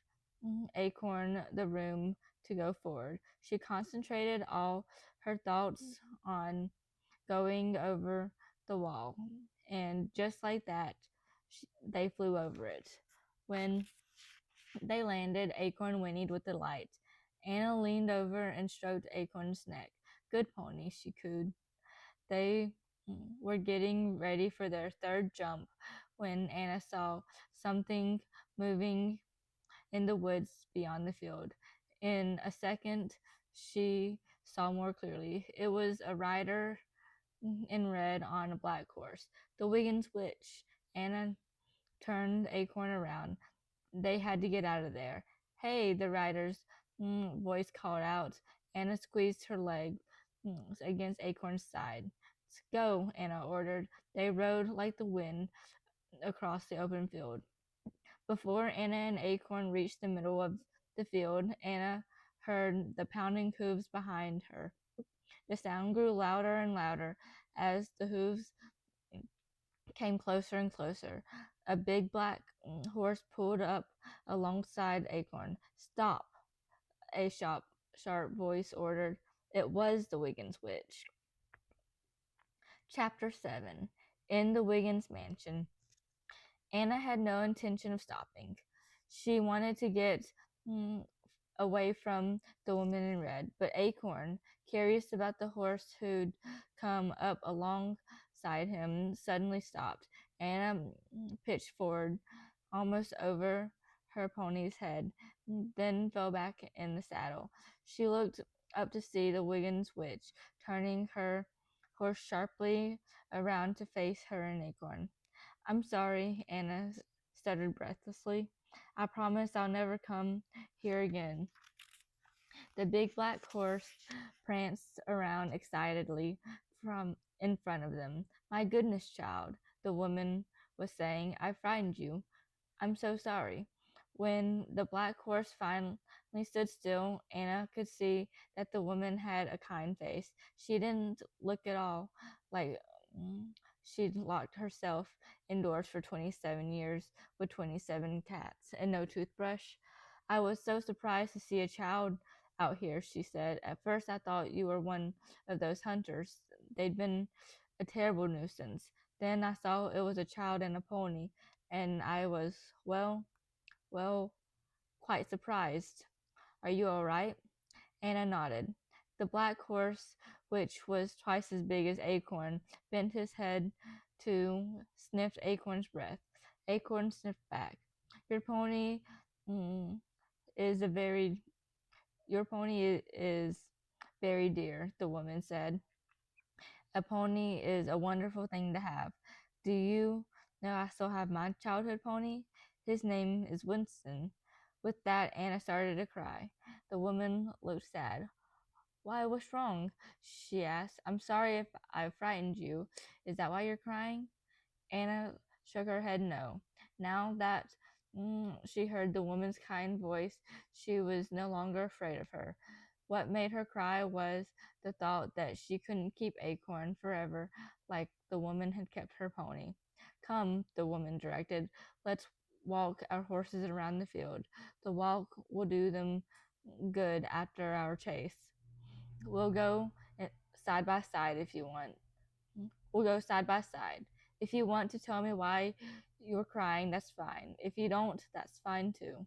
Acorn the room to go forward. She concentrated all her thoughts on going over the wall, and just like that, they flew over it. When they landed, Acorn whinnied with delight. Anna leaned over and stroked Acorn's neck. Good pony, she cooed. They were getting ready for their third jump when Anna saw something moving in the woods beyond the field. In a second, she saw more clearly. It was a rider in red on a black horse, the Wiggins witch. Anna turned Acorn around. They had to get out of there. Hey, the rider's voice called out. Anna squeezed her leg against Acorn's side. Let's go, Anna ordered. They rode like the wind across the open field. Before Anna and Acorn reached the middle of the field, Anna heard the pounding hooves behind her. The sound grew louder and louder as the hooves came closer and closer. A big black horse pulled up alongside Acorn. Stop, a sharp voice ordered. It was the Wiggins witch. Chapter 7. In the Wiggins mansion. Anna had no intention of stopping. She wanted to get mm, away from the woman in red, but Acorn, curious about the horse who'd come up alongside him, suddenly stopped. Anna pitched forward, almost over her pony's head, then fell back in the saddle. She looked up to see the Wiggins witch, turning her horse sharply around to face her and Acorn. I'm sorry, Anna stuttered breathlessly. I promise I'll never come here again. The big black horse pranced around excitedly from in front of them. My goodness, child, the woman was saying, I frightened you. I'm so sorry. When the black horse finally stood still, Anna could see that the woman had a kind face. She didn't look at all like she'd locked herself indoors for 27 years with 27 cats and no toothbrush. I was so surprised to see a child out here, she said. At first I thought you were one of those hunters. They'd been a terrible nuisance. Then I saw it was a child and a pony, and I was, well, quite surprised. Are you all right? Anna nodded. The black horse, which was twice as big as Acorn, bent his head to sniff Acorn's breath. Acorn sniffed back. Your pony mm, is a very your pony is very dear, the woman said. A pony is a wonderful thing to have. Do you know I still have my childhood pony? His name is Winston. With that, Anna started to cry. The woman looked sad. Why, what's wrong? She asked. I'm sorry if I frightened you. Is that why you're crying? Anna shook her head no. Now that she heard the woman's kind voice, she was no longer afraid of her. What made her cry was the thought that she couldn't keep Acorn forever like the woman had kept her pony. Come, the woman directed. Let's walk our horses around the field. The walk will do them good after our chase. We'll go side by side if you want. We'll go side by side. If you want to tell me why you're crying, that's fine. If you don't, that's fine too.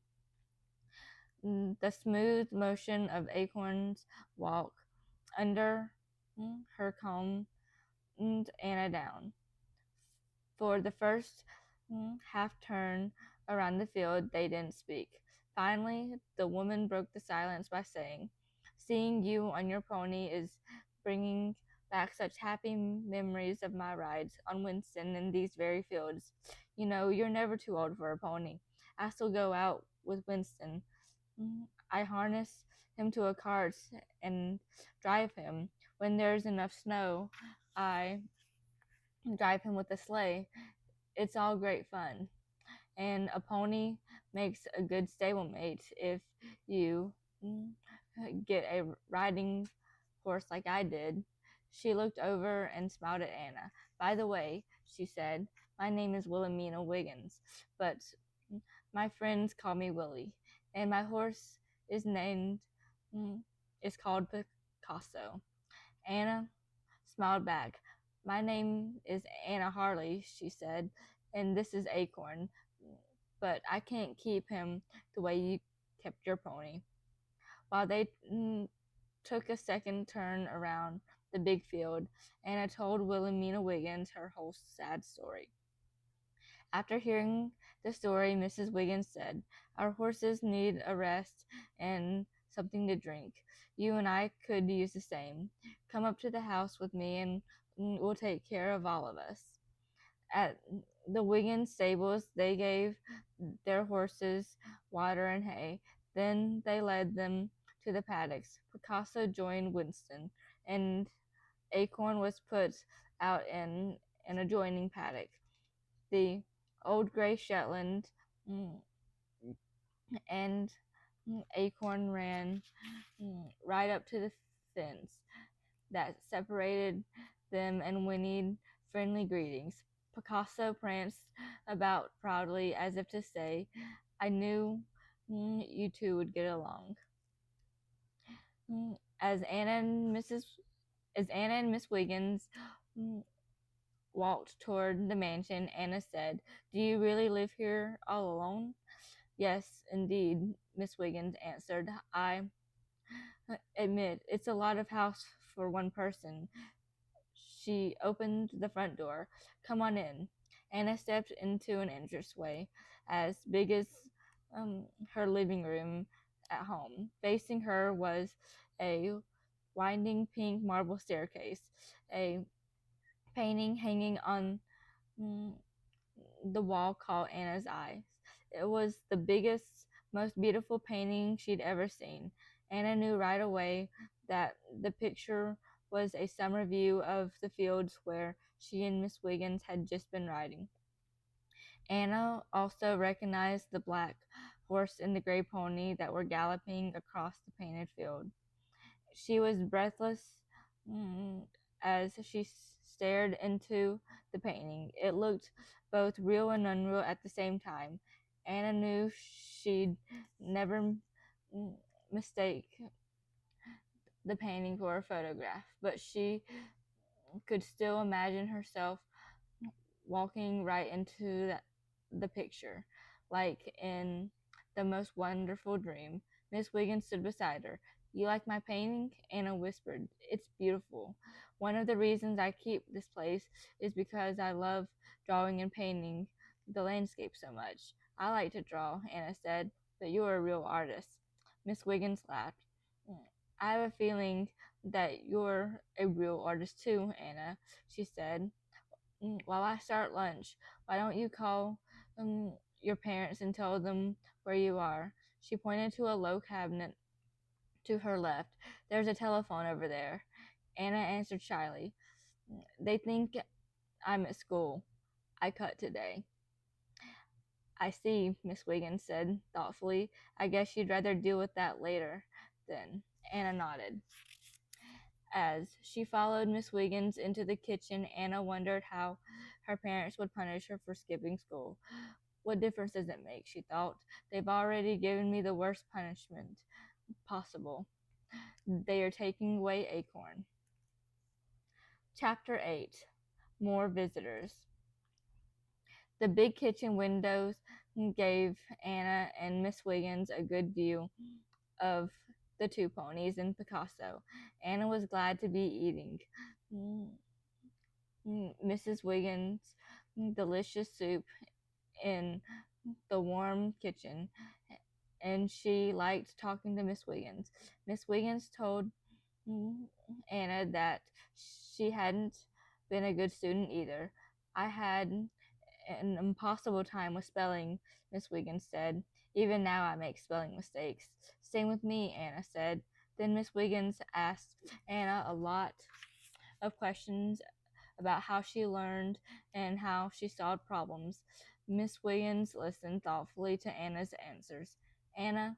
The smooth motion of Acorn's walk under her calmed Anna down. For the first half turn around the field, they didn't speak. Finally, the woman broke the silence by saying, "Seeing you on your pony is bringing back such happy memories of my rides on Winston in these very fields. You know, you're never too old for a pony. I still go out with Winston. I harness him to a cart and drive him. When there's enough snow, I drive him with a sleigh. It's all great fun. And a pony makes a good stablemate if you get a riding horse like I did." She looked over and smiled at Anna. "By the way," she said, "my name is Wilhelmina Wiggins, but my friends call me Willie, and my horse is named is called Picasso." Anna smiled back. "My name is Anna Harley," she said, "and this is Acorn, but I can't keep him the way you kept your pony." While they took a second turn around the big field, Anna told Wilhelmina Wiggins her whole sad story. After hearing the story, Mrs. Wiggins said, "Our horses need a rest and something to drink. You and I could use the same. Come up to the house with me and we'll take care of all of us." At the Wiggins stables, they gave their horses water and hay. Then they led them to the paddocks. Picasso joined Winston, and Acorn was put out in an adjoining paddock. The old gray Shetland mm, and Acorn ran right up to the fence that separated them and whinnied friendly greetings. Picasso pranced about proudly as if to say, "I knew you two would get along." As Anna and Miss Wiggins walked toward the mansion, Anna said, "Do you really live here all alone?" "Yes, indeed," Miss Wiggins answered. "I admit it's a lot of house for one person." She opened the front door. "Come on in." Anna stepped into an entranceway as big as her living room at home. Facing her was a winding pink marble staircase, a painting hanging on mm, the wall caught Anna's eyes. It was the biggest, most beautiful painting she'd ever seen. Anna knew right away that the picture was a summer view of the fields where she and Miss Wiggins had just been riding. Anna also recognized the black horse and the gray pony that were galloping across the painted field. She was breathless as she stared into the painting. It looked both real and unreal at the same time. Anna knew she'd never mistake the painting for a photograph, but she could still imagine herself walking right into the picture, like in the most wonderful dream. Miss Wiggins stood beside her. "You like my painting?" Anna whispered. "It's beautiful. One of the reasons I keep this place is because I love drawing and painting the landscape so much." "I like to draw," Anna said, "but you're a real artist." Miss Wiggins laughed. "I have a feeling that you're a real artist too, Anna," she said. "While I start lunch, why don't you call your parents and tell them where you are?" She pointed to a low cabinet to her left. "There's a telephone over there." Anna answered shyly. "They think I'm at school. I cut today." "I see," Miss Wiggins said thoughtfully. "I guess you'd rather deal with that later, then." Anna nodded. As she followed Miss Wiggins into the kitchen, Anna wondered how her parents would punish her for skipping school. "What difference does it make?" she thought. "They've already given me the worst punishment. possible. They are taking away Acorn. Chapter 8. More visitors. The big kitchen windows gave Anna and Miss Wiggins a good view of the two ponies and Picasso. Anna was glad to be eating Mrs. Wiggins' delicious soup in the warm kitchen, and she liked talking to Miss Wiggins. Miss Wiggins told Anna that she hadn't been a good student either. I had an impossible time with spelling, Miss Wiggins said. Even now I make spelling mistakes. Same with me, Anna said. Then Miss Wiggins asked Anna a lot of questions about how she learned and how she solved problems. Miss Wiggins listened thoughtfully to Anna's answers. Anna,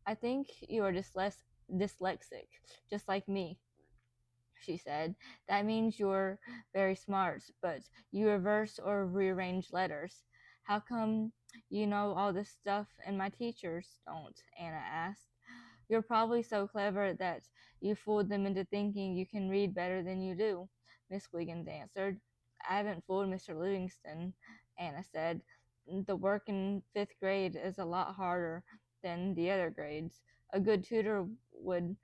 I think you are dyslexic, just like me, she said. That means you're very smart, but you reverse or rearrange letters. How come you know all this stuff and my teachers don't? Anna asked. You're probably so clever that you fooled them into thinking you can read better than you do, Miss Wiggins answered. I haven't fooled Mr. Livingston, Anna said. The work in fifth grade is a lot harder than the other grades. A good tutor would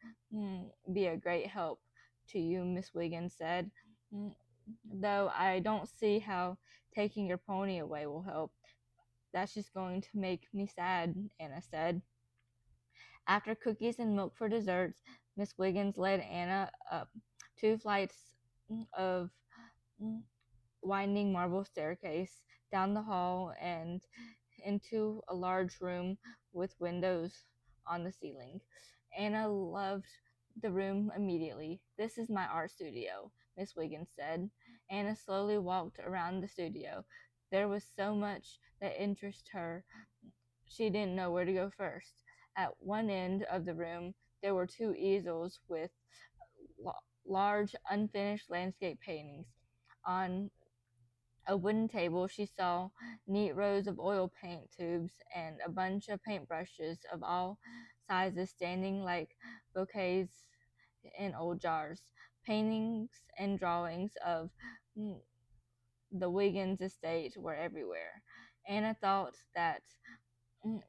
be a great help to you, Miss Wiggins said. "Mm, Though I don't see how taking your pony away will help. That's just going to make me sad," Anna said. After cookies and milk for dessert, Miss Wiggins led Anna up 2 flights of winding marble staircase, down the hall, and into a large room with windows on the ceiling. Anna loved the room immediately. This is my art studio, Miss Wiggins said. Anna slowly walked around the studio. There was so much that interested her, she didn't know where to go first. At one end of the room, there were 2 easels with large, unfinished landscape paintings. On a wooden table, she saw neat rows of oil paint tubes and a bunch of paintbrushes of all sizes standing like bouquets in old jars. Paintings and drawings of the Wiggins estate were everywhere. Anna thought that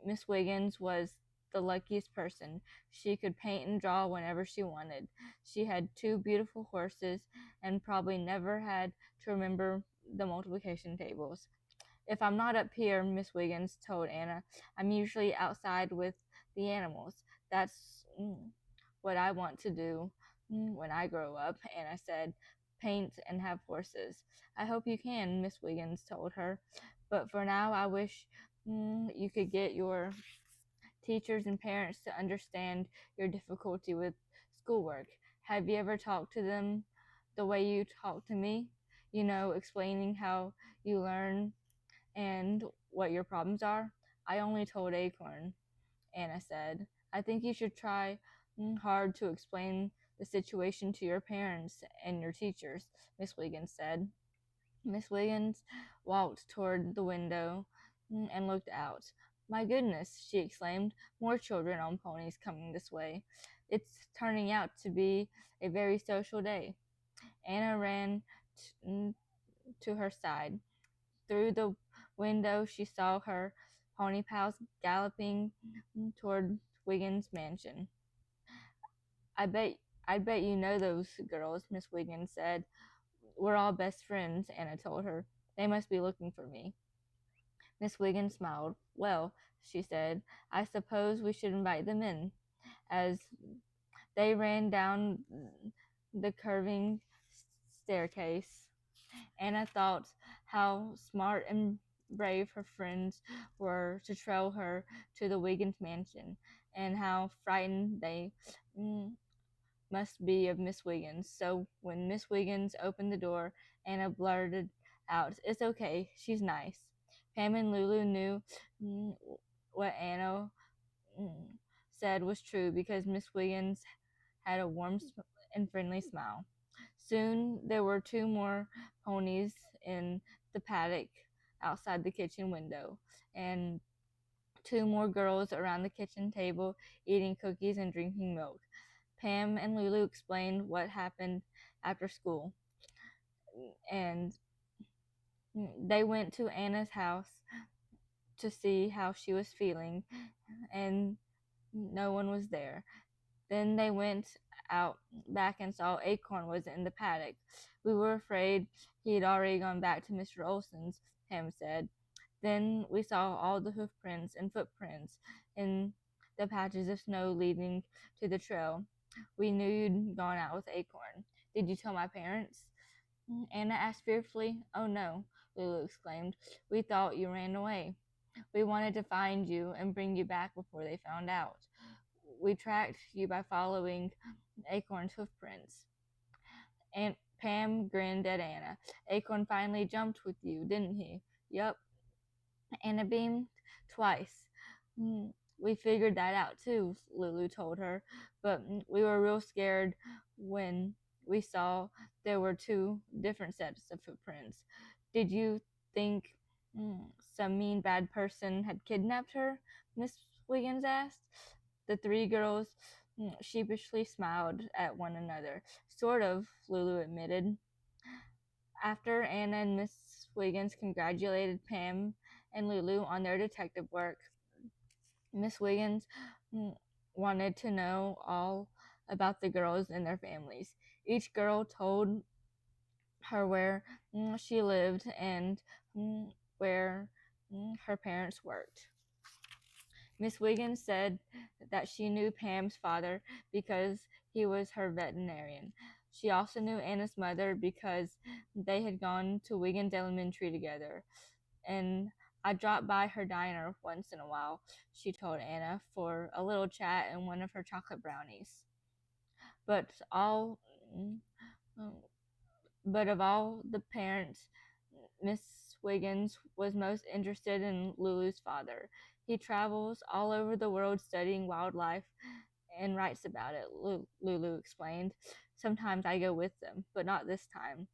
Miss Wiggins was the luckiest person. She could paint and draw whenever she wanted. She had 2 beautiful horses and probably never had to remember the multiplication tables. If I'm not up here, Miss Wiggins told Anna, I'm usually outside with the animals. That's what I want to do when I grow up, Anna said. Paint and have horses. I hope you can, Miss Wiggins told her. But for now, I wish you could get your teachers and parents to understand your difficulty with schoolwork. Have you ever talked to them the way you talk to me? You know, explaining how you learn and what your problems are? I only told Acorn, Anna said. I think you should try hard to explain the situation to your parents and your teachers, Miss Wiggins said. Miss Wiggins walked toward the window and looked out. My goodness, she exclaimed, more children on ponies coming this way. It's turning out to be a very social day. Anna ran to her side. Through the window, she saw her pony pals galloping toward Wiggins' mansion. I bet I bet you know those girls, Miss Wiggins said. We're all best friends, Anna told her. They must be looking for me. Miss Wiggins smiled. Well, she said, I suppose we should invite them in. As they ran down the curving staircase, Anna thought how smart and brave her friends were to trail her to the Wiggins mansion, and how frightened they must be of Miss Wiggins. So when Miss Wiggins opened the door, Anna blurted out, It's okay, she's nice. Pam and Lulu knew what Anna mm, said was true because Miss Wiggins had a warm and friendly smile. Soon there were 2 more ponies in the paddock outside the kitchen window, and two more girls around the kitchen table eating cookies and drinking milk. Pam and Lulu explained what happened after school, and they went to Anna's house to see how she was feeling, and no one was there. Then they went out back and saw Acorn was in the paddock. We were afraid he had already gone back to Mr. Olson's, Pam said. Then we saw all the hoof prints and footprints in the patches of snow leading to the trail. We knew you'd gone out with Acorn. Did you tell my parents? Anna asked fearfully. Oh no, Lulu exclaimed. We thought you ran away. We wanted to find you and bring you back before they found out. We tracked you by following Acorn's hoofprints. Aunt Pam grinned at Anna. Acorn finally jumped with you, didn't he? Yup. Anna beamed twice. "Mm, We figured that out too," Lulu told her, "but we were real scared when we saw there were two different sets of footprints. Did you think some mean bad person had kidnapped her?" Miss Wiggins asked. The three girls sheepishly smiled at one another. Sort of, Lulu admitted. After Anna and Miss Wiggins congratulated Pam and Lulu on their detective work, Miss Wiggins wanted to know all about the girls and their families. Each girl told her where she lived and where her parents worked. Miss Wiggins said that she knew Pam's father because he was her veterinarian. She also knew Anna's mother because they had gone to Wiggins Elementary together. And I dropped by her diner once in a while, she told Anna, for a little chat and one of her chocolate brownies. But all but of all the parents, Miss Wiggins was most interested in Lulu's father. He travels all over the world studying wildlife and writes about it, Lulu explained. Sometimes I go with them, but not this time.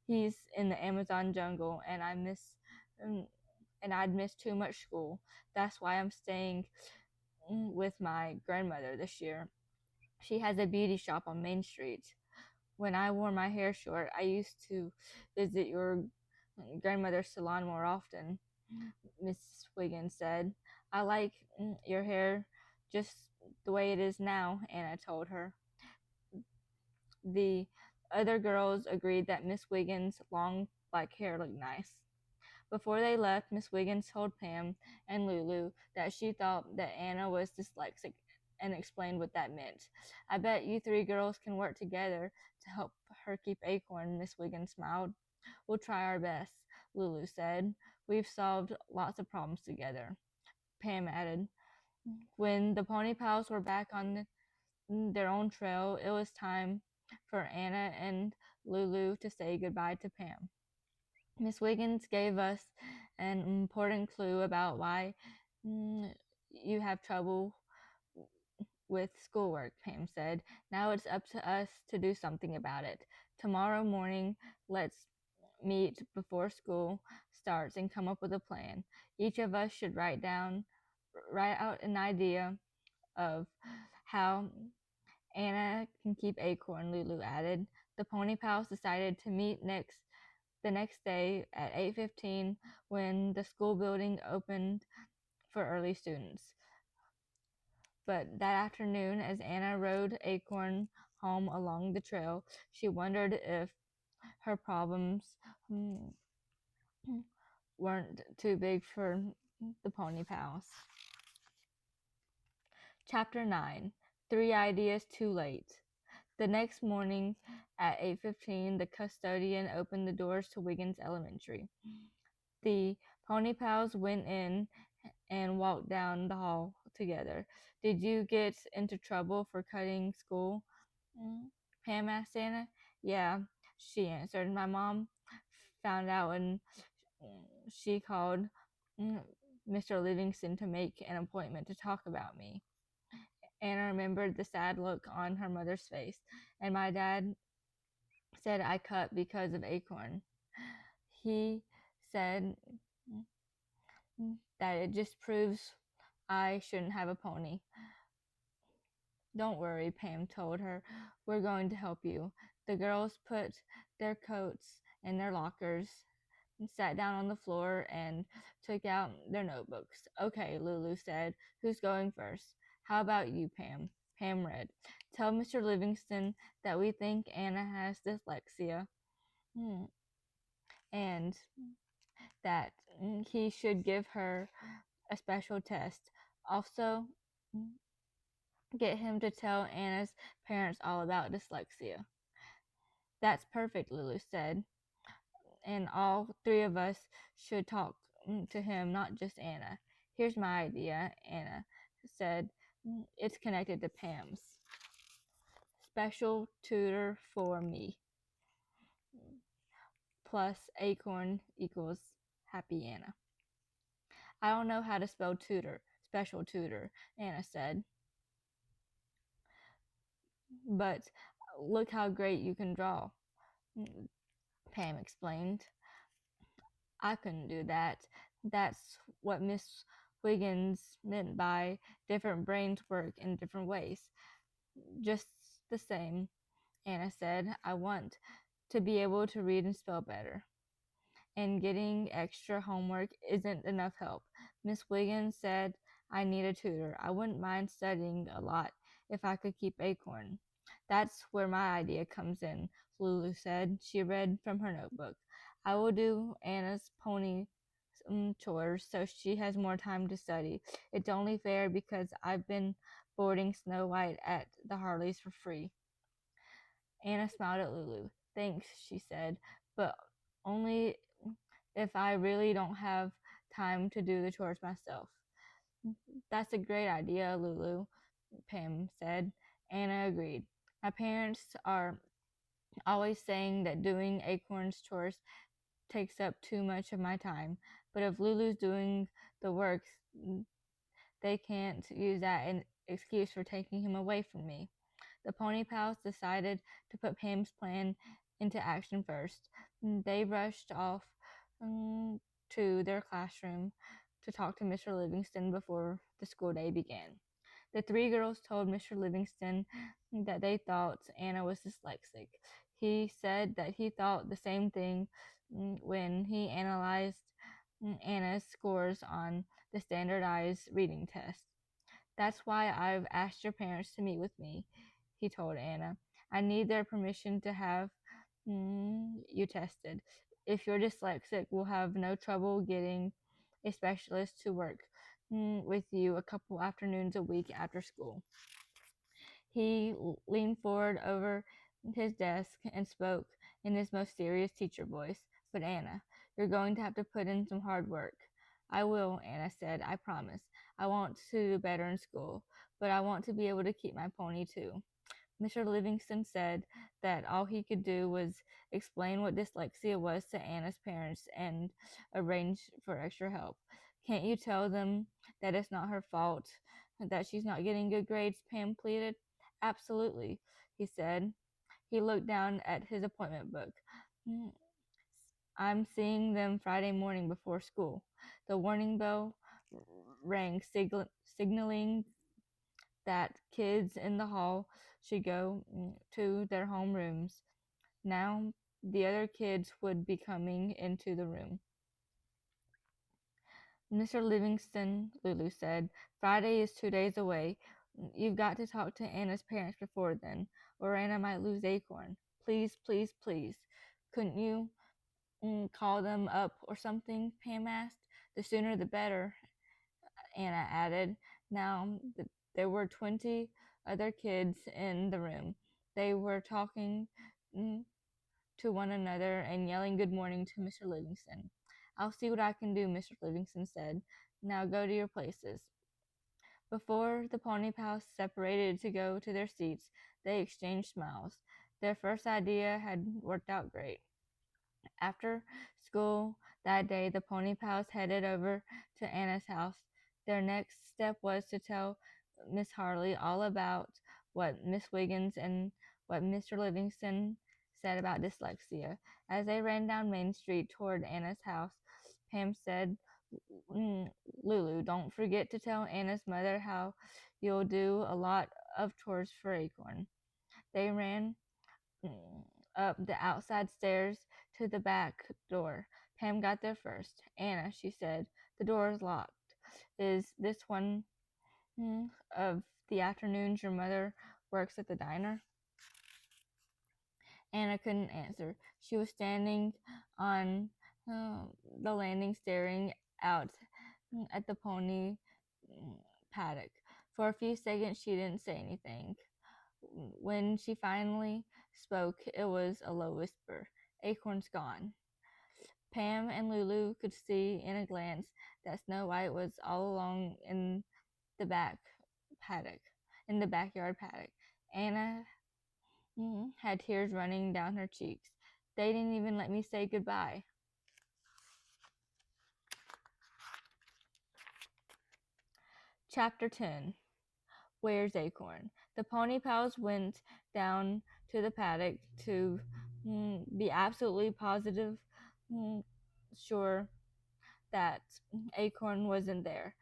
He's in the Amazon jungle, and I'd missed too much school. That's why I'm staying with my grandmother this year. She has a beauty shop on Main Street. When I wore my hair short, I used to visit your grandmother's salon more often, Miss Wiggins said. I like your hair just the way it is now, Anna told her. The other girls agreed that Miss Wiggins' long black hair looked nice. Before they left, Miss Wiggins told Pam and Lulu that she thought that Anna was dyslexic and explained what that meant. I bet you three girls can work together to help her keep Acorn, Miss Wiggins smiled. We'll try our best, Lulu said. We've solved lots of problems together, Pam added. When the pony pals were back on their own trail, it was time for Anna and Lulu to say goodbye to Pam. Miss Wiggins gave us an important clue about why you have trouble with schoolwork, Pam said. Now it's up to us to do something about it. Tomorrow morning, let's meet before school starts and come up with a plan. Each of us should write out an idea of how Anna can keep Acorn, Lulu added. The Pony Pals decided to meet the next day at 8:15 when the school building opened for early students. But that afternoon, as Anna rode Acorn home along the trail, she wondered if her problems weren't too big for the Pony Pals. Chapter 9. 3 Ideas Too Late. The next morning at 8:15, the custodian opened the doors to Wiggins Elementary. The Pony Pals went in and walked down the hall together. Did you get into trouble for cutting school? Pam asked Anna. Yeah, she answered. My mom found out and she called Mr. Livingston to make an appointment to talk about me. Anna remembered the sad look on her mother's face, and my dad said I cut because of Acorn. He said that it just proves I shouldn't have a pony. Don't worry, Pam told her. We're going to help you. The girls put their coats in their lockers, sat down on the floor, and took out their notebooks. Okay, Lulu said. Who's going first? How about you, Pam? Pam read. Tell Mr. Livingston that we think Anna has dyslexia. And that he should give her a special test. Also, get him to tell Anna's parents all about dyslexia. That's perfect, Lulu said. And all three of us should talk to him, not just Anna. Here's my idea, Anna said. It's connected to Pam's. Special tutor for me. Plus Acorn equals happy Anna. I don't know how to spell tutor, special tutor, Anna said. But look how great you can draw, Pam explained. I couldn't do that. That's what Miss Wiggins meant by different brains work in different ways. Just the same, Anna said, I want to be able to read and spell better. And getting extra homework isn't enough help. Miss Wiggins said I need a tutor. I wouldn't mind studying a lot if I could keep Acorn. That's where my idea comes in, Lulu said. She read from her notebook. I will do Anna's pony chores so she has more time to study. It's only fair because I've been boarding Snow White at the Harleys for free. Anna smiled at Lulu. Thanks, she said, but only if I really don't have time to do the chores myself. That's a great idea, Lulu, Pam said. Anna agreed. My parents are always saying that doing Acorn's chores takes up too much of my time, but if Lulu's doing the work, they can't use that as an excuse for taking him away from me. The Pony Pals decided to put Pam's plan into action first. They rushed off to their classroom to talk to Mr. Livingston before the school day began. The three girls told Mr. Livingston that they thought Anna was dyslexic. He said that he thought the same thing when he analyzed Anna's scores on the standardized reading test. That's why I've asked your parents to meet with me, he told Anna. I need their permission to have you tested. If you're dyslexic, we'll have no trouble getting a specialist to work with you a couple afternoons a week after school. He leaned forward over his desk and spoke in his most serious teacher voice. But Anna, you're going to have to put in some hard work. I will, Anna said. I promise. I want to do better in school, but I want to be able to keep my pony too. Mr. Livingston said that all he could do was explain what dyslexia was to Anna's parents and arrange for extra help. Can't you tell them that it's not her fault, that she's not getting good grades? Pam pleaded. Absolutely, he said. He looked down at his appointment book. I'm seeing them Friday morning before school. The warning bell rang, signaling that kids in the hall should go to their homerooms. Now the other kids would be coming into the room. Mr. Livingston, Lulu said, Friday is 2 days away. You've got to talk to Anna's parents before then, or Anna might lose Acorn. Please, please, please. Couldn't you call them up or something? Pam asked. The sooner the better, Anna added. Now there were 20 other kids in the room. They were talking to one another and yelling good morning to Mr. Livingston. I'll see what I can do, Mr. Livingston said. Now go to your places. Before the Pony Pals separated to go to their seats, they exchanged smiles. Their first idea had worked out great. After school that day, the Pony Pals headed over to Anna's house. Their next step was to tell Miss Harley all about what Miss Wiggins and what Mr. Livingston said about dyslexia. As they ran down Main Street toward Anna's house, Pam said, Lulu, don't forget to tell Anna's mother how you'll do a lot of chores for Acorn. They ran up the outside stairs to the back door. Pam got there first. Anna, she said, the door is locked. Is this one of the afternoons your mother works at the diner? Anna couldn't answer. She was standing on uh, the landing staring out at the pony paddock. For a few seconds, she didn't say anything. When she finally spoke, it was a low whisper. Acorn's gone. Pam and Lulu could see in a glance that Snow White was all along in the back paddock, in the backyard paddock. Anna had tears running down her cheeks. They didn't even let me say goodbye. Chapter 10. Where's Acorn? The pony pals went down to the paddock to be absolutely positive, sure that Acorn wasn't there.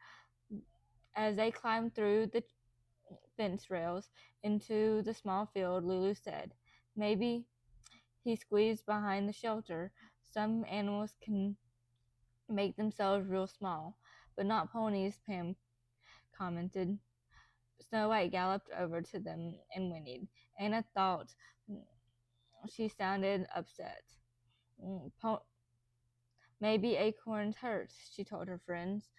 As they climbed through the fence rails into the small field, Lulu said, maybe he squeezed behind the shelter. Some animals can make themselves real small, but not ponies, Pam commented. Snow White galloped over to them and whinnied. Anna thought she sounded upset. Maybe Acorn's hurt, she told her friends.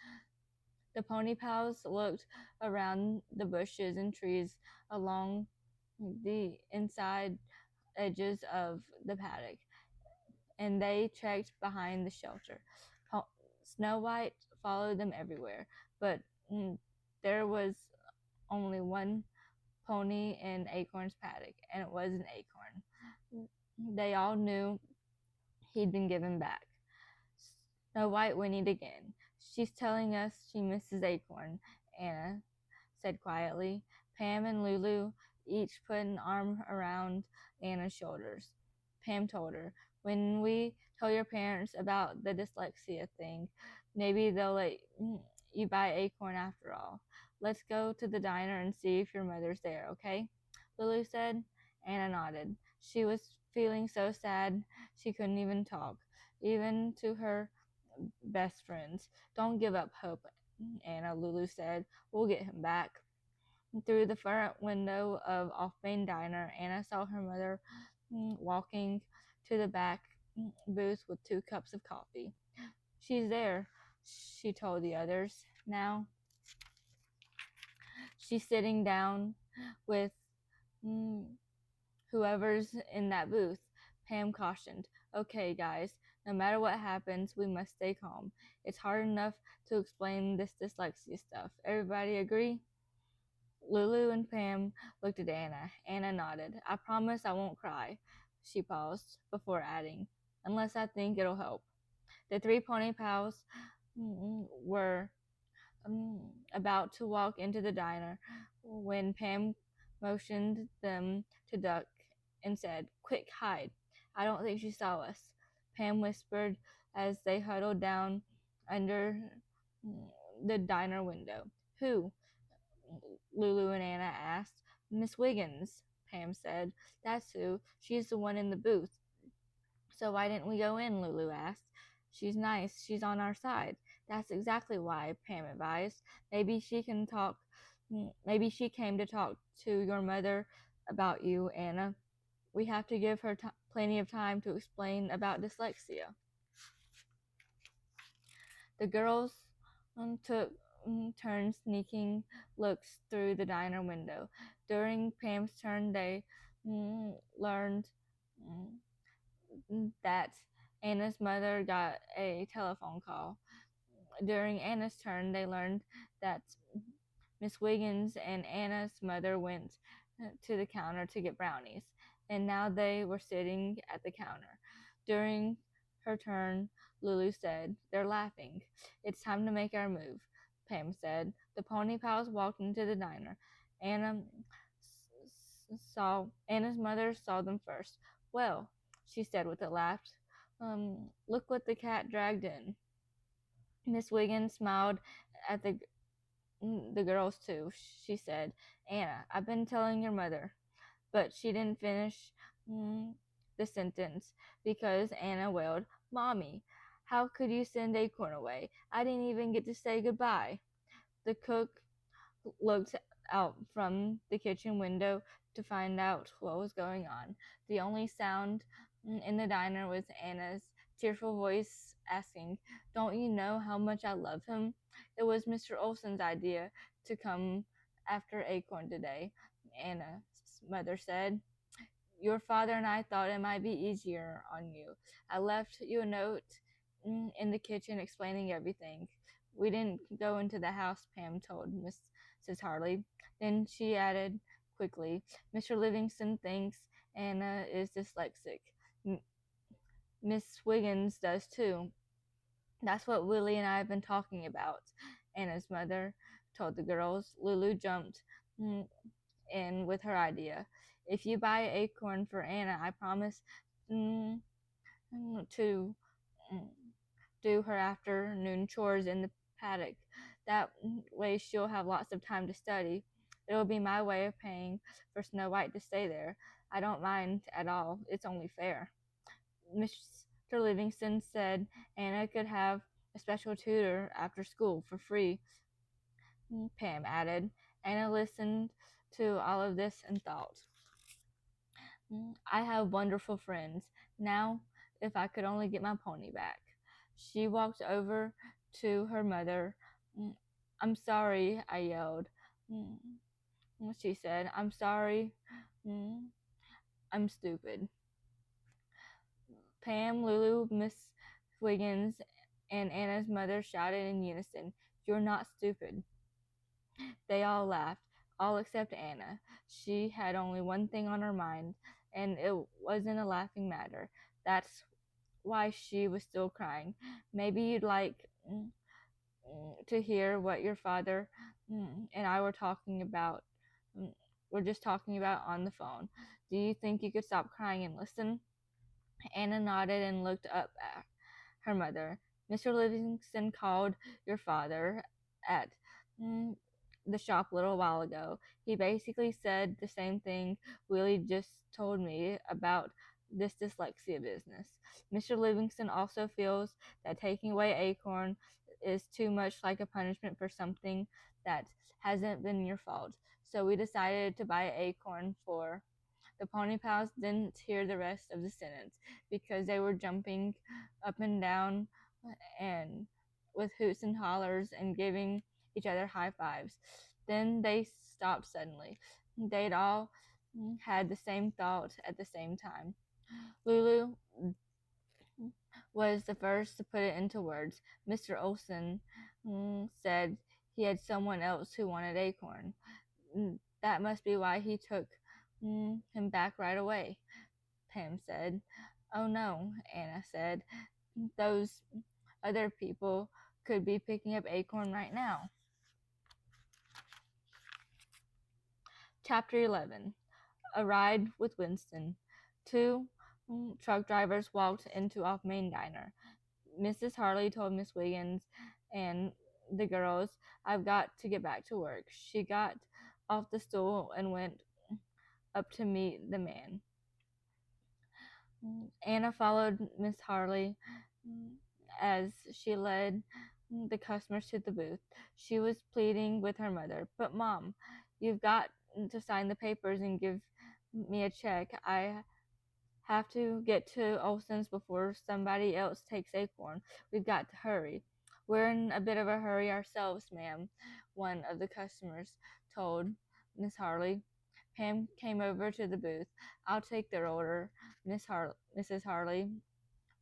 The pony pals looked around the bushes and trees along the inside edges of the paddock, and they checked behind the shelter. Snow White followed them everywhere, but there was only one pony in Acorn's paddock, and it was an acorn. They all knew he'd been given back. Snow White whinnied again. She's telling us she misses Acorn, Anna said quietly. Pam and Lulu each put an arm around Anna's shoulders. Pam told her, when we tell your parents about the dyslexia thing, maybe they'll let you buy Acorn after all. Let's go to the diner and see if your mother's there, okay? Lulu said. Anna nodded. She was feeling so sad she couldn't even talk, even to her best friends. Don't give up hope, Anna, Lulu said. We'll get him back. Through the front window of Off Main Diner, Anna saw her mother walking to the back booth with 2 cups of coffee. She's there, she told the others. Now she's sitting down with whoever's in that booth. Pam cautioned. Okay, guys, no matter what happens, we must stay calm. It's hard enough to explain this dyslexia stuff. Everybody agree? Lulu and Pam looked at Anna. Anna nodded. I promise I won't cry. She paused before adding, unless I think it'll help. The 3 pony pals were about to walk into the diner when Pam motioned them to duck and said, Quick, hide. I don't think she saw us, Pam whispered as they huddled down under the diner window. Who? Lulu and Anna asked. Miss Wiggins, Pam said. That's who. She's the one in the booth. So why didn't we go in? Lulu asked. She's nice. She's on our side. That's exactly why, Pam advised. Maybe she can talk. Maybe she came to talk to your mother about you, Anna. We have to give her plenty of time to explain about dyslexia. The girls took turns sneaking looks through the diner window. During Pam's turn, they learned that Anna's mother got a telephone call. During Anna's turn, they learned that Miss Wiggins and Anna's mother went to the counter to get brownies, and now they were sitting at the counter. During her turn, Lulu said, They're laughing. It's time to make our move, Pam said. The pony pals walked into the diner. Anna's mother saw them first. Well, she said with a laugh, look what the cat dragged in. Miss Wiggins smiled at the girls too. She said, "Anna, I've been telling your mother." But she didn't finish mm, the sentence because Anna wailed, "Mommy, how could you send Acorn away? I didn't even get to say goodbye." The cook looked out from the kitchen window to find out what was going on. The only sound in the diner was Anna's tearful voice asking, "Don't you know how much I love him?" It was Mr. Olson's idea to come after Acorn today, Anna's mother said. "Your father and I thought it might be easier on you. I left you a note in the kitchen explaining everything." "We didn't go into the house," Pam told Mrs. Harley. Then she added quickly, "Mr. Livingston thinks Anna is dyslexic. Miss Wiggins does too. That's what Willie and I have been talking about," Anna's mother told the girls. Lulu jumped mm, in with her idea. "If you buy Acorn for Anna, I promise mm, to mm, do her afternoon chores in the paddock. That way she'll have lots of time to study. It'll be my way of paying for Snow White to stay there. I don't mind at all. It's only fair." Mr. Livingston said Anna could have a special tutor after school for free, Pam added. Anna listened to all of this and thought, "I have wonderful friends. Now, if I could only get my pony back." She walked over to her mother. "I'm sorry," I yelled. She said, "I'm sorry. I'm stupid." Pam, Lulu, Miss Wiggins, and Anna's mother shouted in unison, "You're not stupid." They all laughed, all except Anna. She had only one thing on her mind, and it wasn't a laughing matter. That's why she was still crying. "Maybe you'd like to hear what your father and I were talking about. We're just talking about on the phone. Do you think you could stop crying and listen?" Anna nodded and looked up at her mother. "Mr. Livingston called your father at mm, the shop a little while ago. He basically said the same thing Willie just told me about this dyslexia business. Mr. Livingston also feels that taking away Acorn is too much like a punishment for something that hasn't been your fault. So we decided to buy Acorn for..." The pony pals didn't hear the rest of the sentence because they were jumping up and down and with hoots and hollers and giving each other high fives. Then they stopped suddenly. They'd all had the same thought at the same time. Lulu was the first to put it into words. "Mr. Olson said he had someone else who wanted Acorn. That must be why he took him back right away," Pam said. "Oh no," Anna said. "Those other people could be picking up Acorn right now." Chapter 11. A Ride with Winston. Two truck drivers walked into Off Main Diner. Mrs. Harley told Miss Wiggins and the girls, "I've got to get back to work." She got off the stool and went up to meet the man. Anna followed Miss Harley as she led the customers to the booth. She was pleading with her mother, "But Mom, you've got to sign the papers and give me a check. I have to get to Olson's before somebody else takes Acorn. We've got to hurry." "We're in a bit of a hurry ourselves, ma'am," one of the customers told Miss Harley. Pam came over to the booth. "I'll take their order, Mrs. Harley,"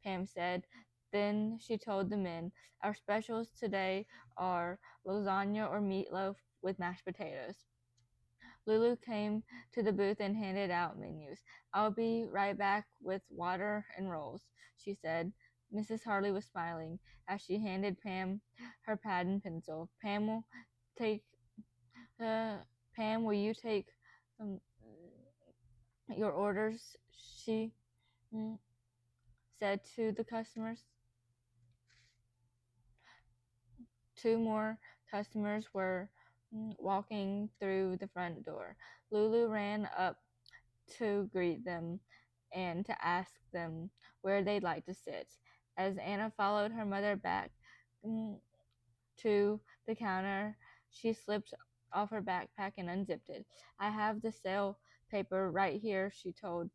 Pam said. Then she told the men, "Our specials today are lasagna or meatloaf with mashed potatoes." Lulu came to the booth and handed out menus. "I'll be right back with water and rolls," she said. Mrs. Harley was smiling as she handed Pam her pad and pencil. Take, uh, Pam, will you take um, your orders?" she mm, said to the customers. Two more customers were walking through the front door. Lulu ran up to greet them and to ask them where they'd like to sit. As Anna followed her mother back mm, to the counter, she slipped off her backpack and unzipped it. I have the sale paper right here, she told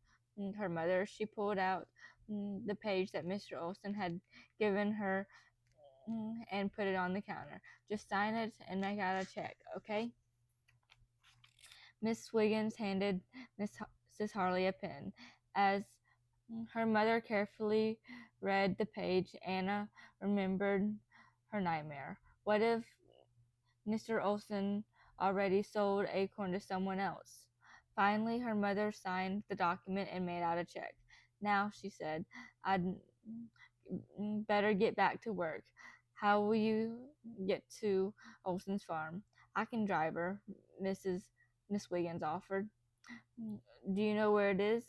her mother. She pulled out the page that Mr. Olson had given her and put it on the counter. Just sign it and make out a check, okay? Miss Wiggins handed Mrs. Harley a pen. As her mother carefully read the page, Anna remembered her nightmare. What if Mr. Olson already sold Acorn to someone else? Finally, her mother signed the document and made out a check. Now, she said, I'd better get back to work. How will you get to Olson's farm? I can drive her, Miss Wiggins offered. Do you know where it is?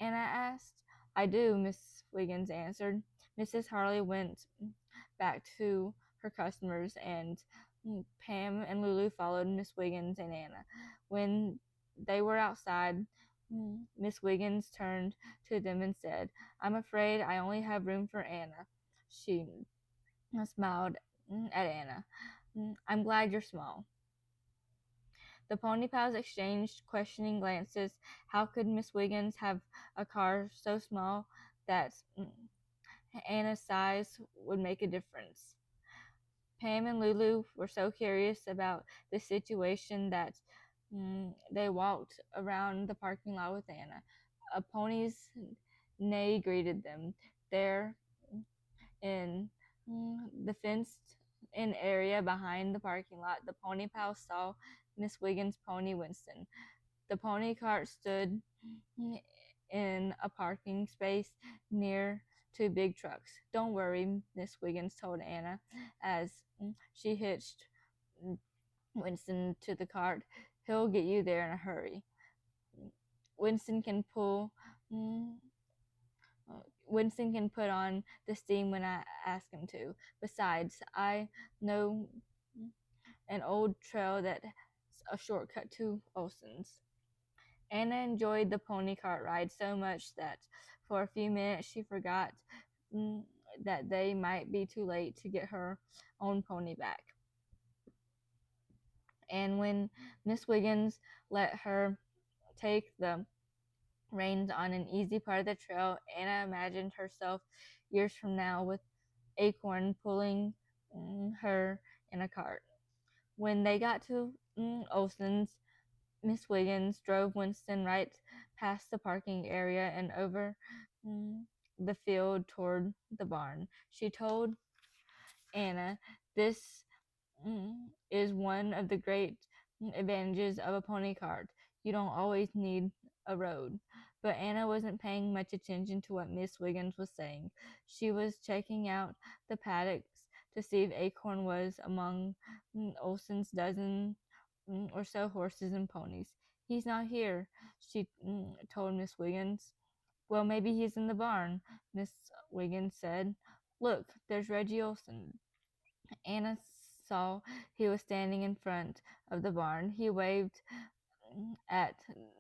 Anna asked. I do, Miss Wiggins answered. Mrs. Harley went back to her customers, and Pam and Lulu followed Miss Wiggins and Anna. When they were outside, Miss Wiggins turned to them and said, I'm afraid I only have room for Anna. She smiled at Anna. I'm glad you're small. The Pony Pals exchanged questioning glances. How could Miss Wiggins have a car so small that Anna's size would make a difference? Pam and Lulu were so curious about the situation that they walked around the parking lot with Anna. A pony's neigh greeted them. There in the fenced-in area behind the parking lot, the Pony Pals saw Miss Wiggins' pony Winston. The pony cart stood in a parking space near two big trucks. Don't worry, Miss Wiggins told Anna as she hitched Winston to the cart. He'll get you there in a hurry. Winston can pull. Winston can put on the steam when I ask him to. Besides, I know an old trail that's a shortcut to Olson's. Anna enjoyed the pony cart ride so much that for a few minutes she forgot mm, that they might be too late to get her own pony back. And when Miss Wiggins let her take the reins on an easy part of the trail, Anna imagined herself years from now with Acorn pulling her in a cart. When they got to Olson's, Miss Wiggins drove Winston right past the parking area and over the field toward the barn. She told Anna, this is one of the great advantages of a pony cart. You don't always need a road. But Anna wasn't paying much attention to what Miss Wiggins was saying. She was checking out the paddocks to see if Acorn was among Olson's dozen or so horses and ponies. He's not here, she told Miss Wiggins. Well, maybe he's in the barn, Miss Wiggins said. Look, there's Reggie Olson. Anna saw he was standing in front of the barn. He waved at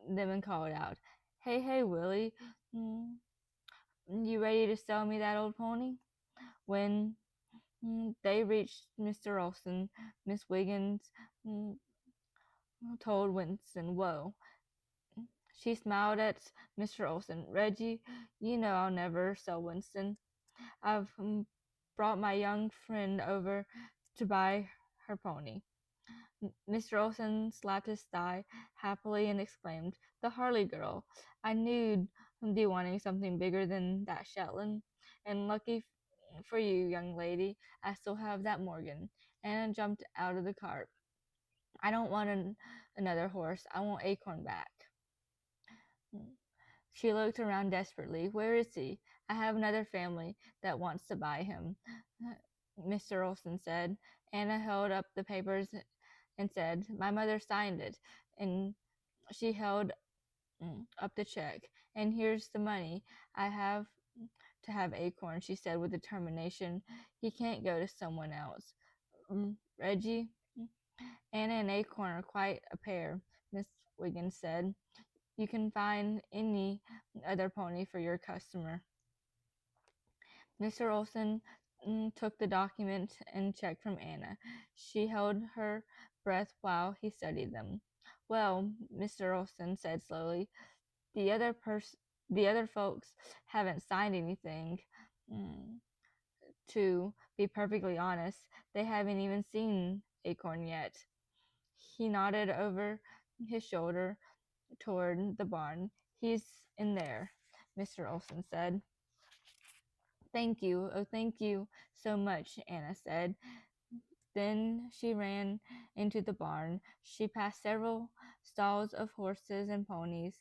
them and called out, Hey, hey, Willie, you ready to sell me that old pony? When they reached Mr. Olson, Miss Wiggins told Winston, Whoa. She smiled at Mr. Olson. Reggie, you know I'll never sell Winston. I've brought my young friend over to buy her pony. Mr. Olson slapped his thigh happily and exclaimed, The Harley girl. I knew you'd be wanting something bigger than that Shetland. And lucky for you, young lady, I still have that Morgan. Anna jumped out of the cart. I don't want another horse. I want Acorn back. She looked around desperately. Where is he? I have another family that wants to buy him, Mr. Olson said. Anna held up the papers and said, My mother signed it. And she held up the check. And here's the money. I have to have Acorn, she said with determination. He can't go to someone else. Reggie, Anna and Acorn are quite a pair, Miss Wiggins said. You can find any other pony for your customer. Mr. Olson took the document and checked from Anna. She held her breath while he studied them. Well, Mr. Olson said slowly, the other folks haven't signed anything. To be perfectly honest, they haven't even seen Acorn yet. He nodded over his shoulder toward the barn. He's in there, Mr. Olson said. Thank you, oh thank you so much, Anna said. Then she ran into the barn. She passed several stalls of horses and ponies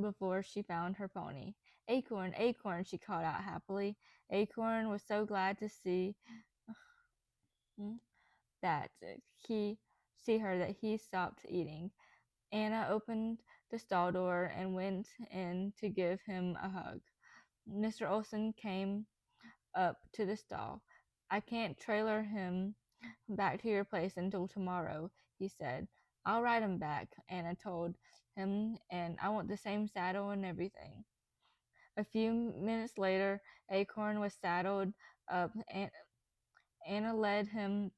before she found her pony. Acorn, Acorn, she called out happily. Acorn was so glad to that he see her that he stopped eating. Anna opened the stall door and went in to give him a hug. Mr. Olson came up to the stall. I can't trailer him back to your place until tomorrow, he said. I'll ride him back, Anna told him, and I want the same saddle and everything. A few minutes later, Acorn was saddled up, and Anna led him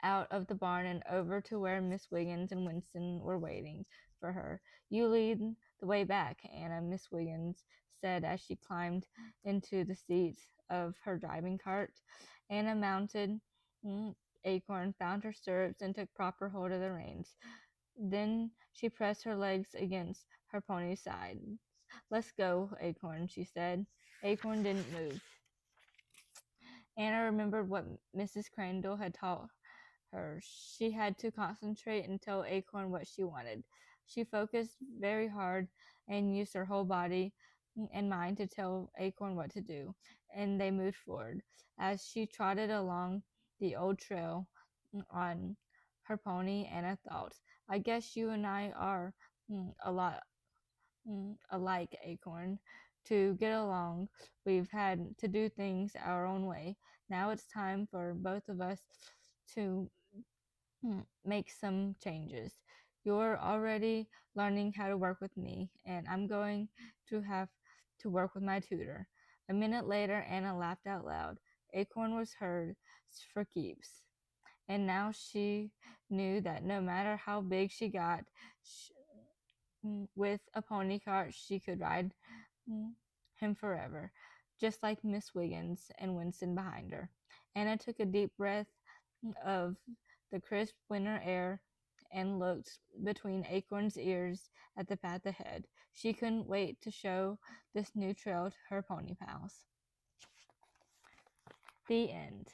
out of the barn and over to where Miss Wiggins and Winston were waiting for her. You lead the way back, Anna, Miss Wiggins said as she climbed into the seat of her driving cart. Anna mounted Acorn, found her stirrups, and took proper hold of the reins. Then she pressed her legs against her pony's sides. Let's go, Acorn, she said. Acorn didn't move. Anna remembered what Mrs. Crandall had taught her. She had to concentrate and tell Acorn what she wanted. She focused very hard and used her whole body and mind to tell Acorn what to do, and they moved forward. As she trotted along the old trail on her pony, Anna thought, I guess you and I are a lot alike, Acorn. To get along, we've had to do things our own way. Now it's time for both of us to make some changes. You're already learning how to work with me, and I'm going to have to work with my tutor. A minute later, Anna laughed out loud. Acorn was hers for keeps, and now she knew that no matter how big she got, with a pony cart, she could ride him forever, just like Miss Wiggins and Winston behind her. Anna took a deep breath of the crisp winter air and looked between Acorn's ears at the path ahead. She couldn't wait to show this new trail to her pony pals. The end.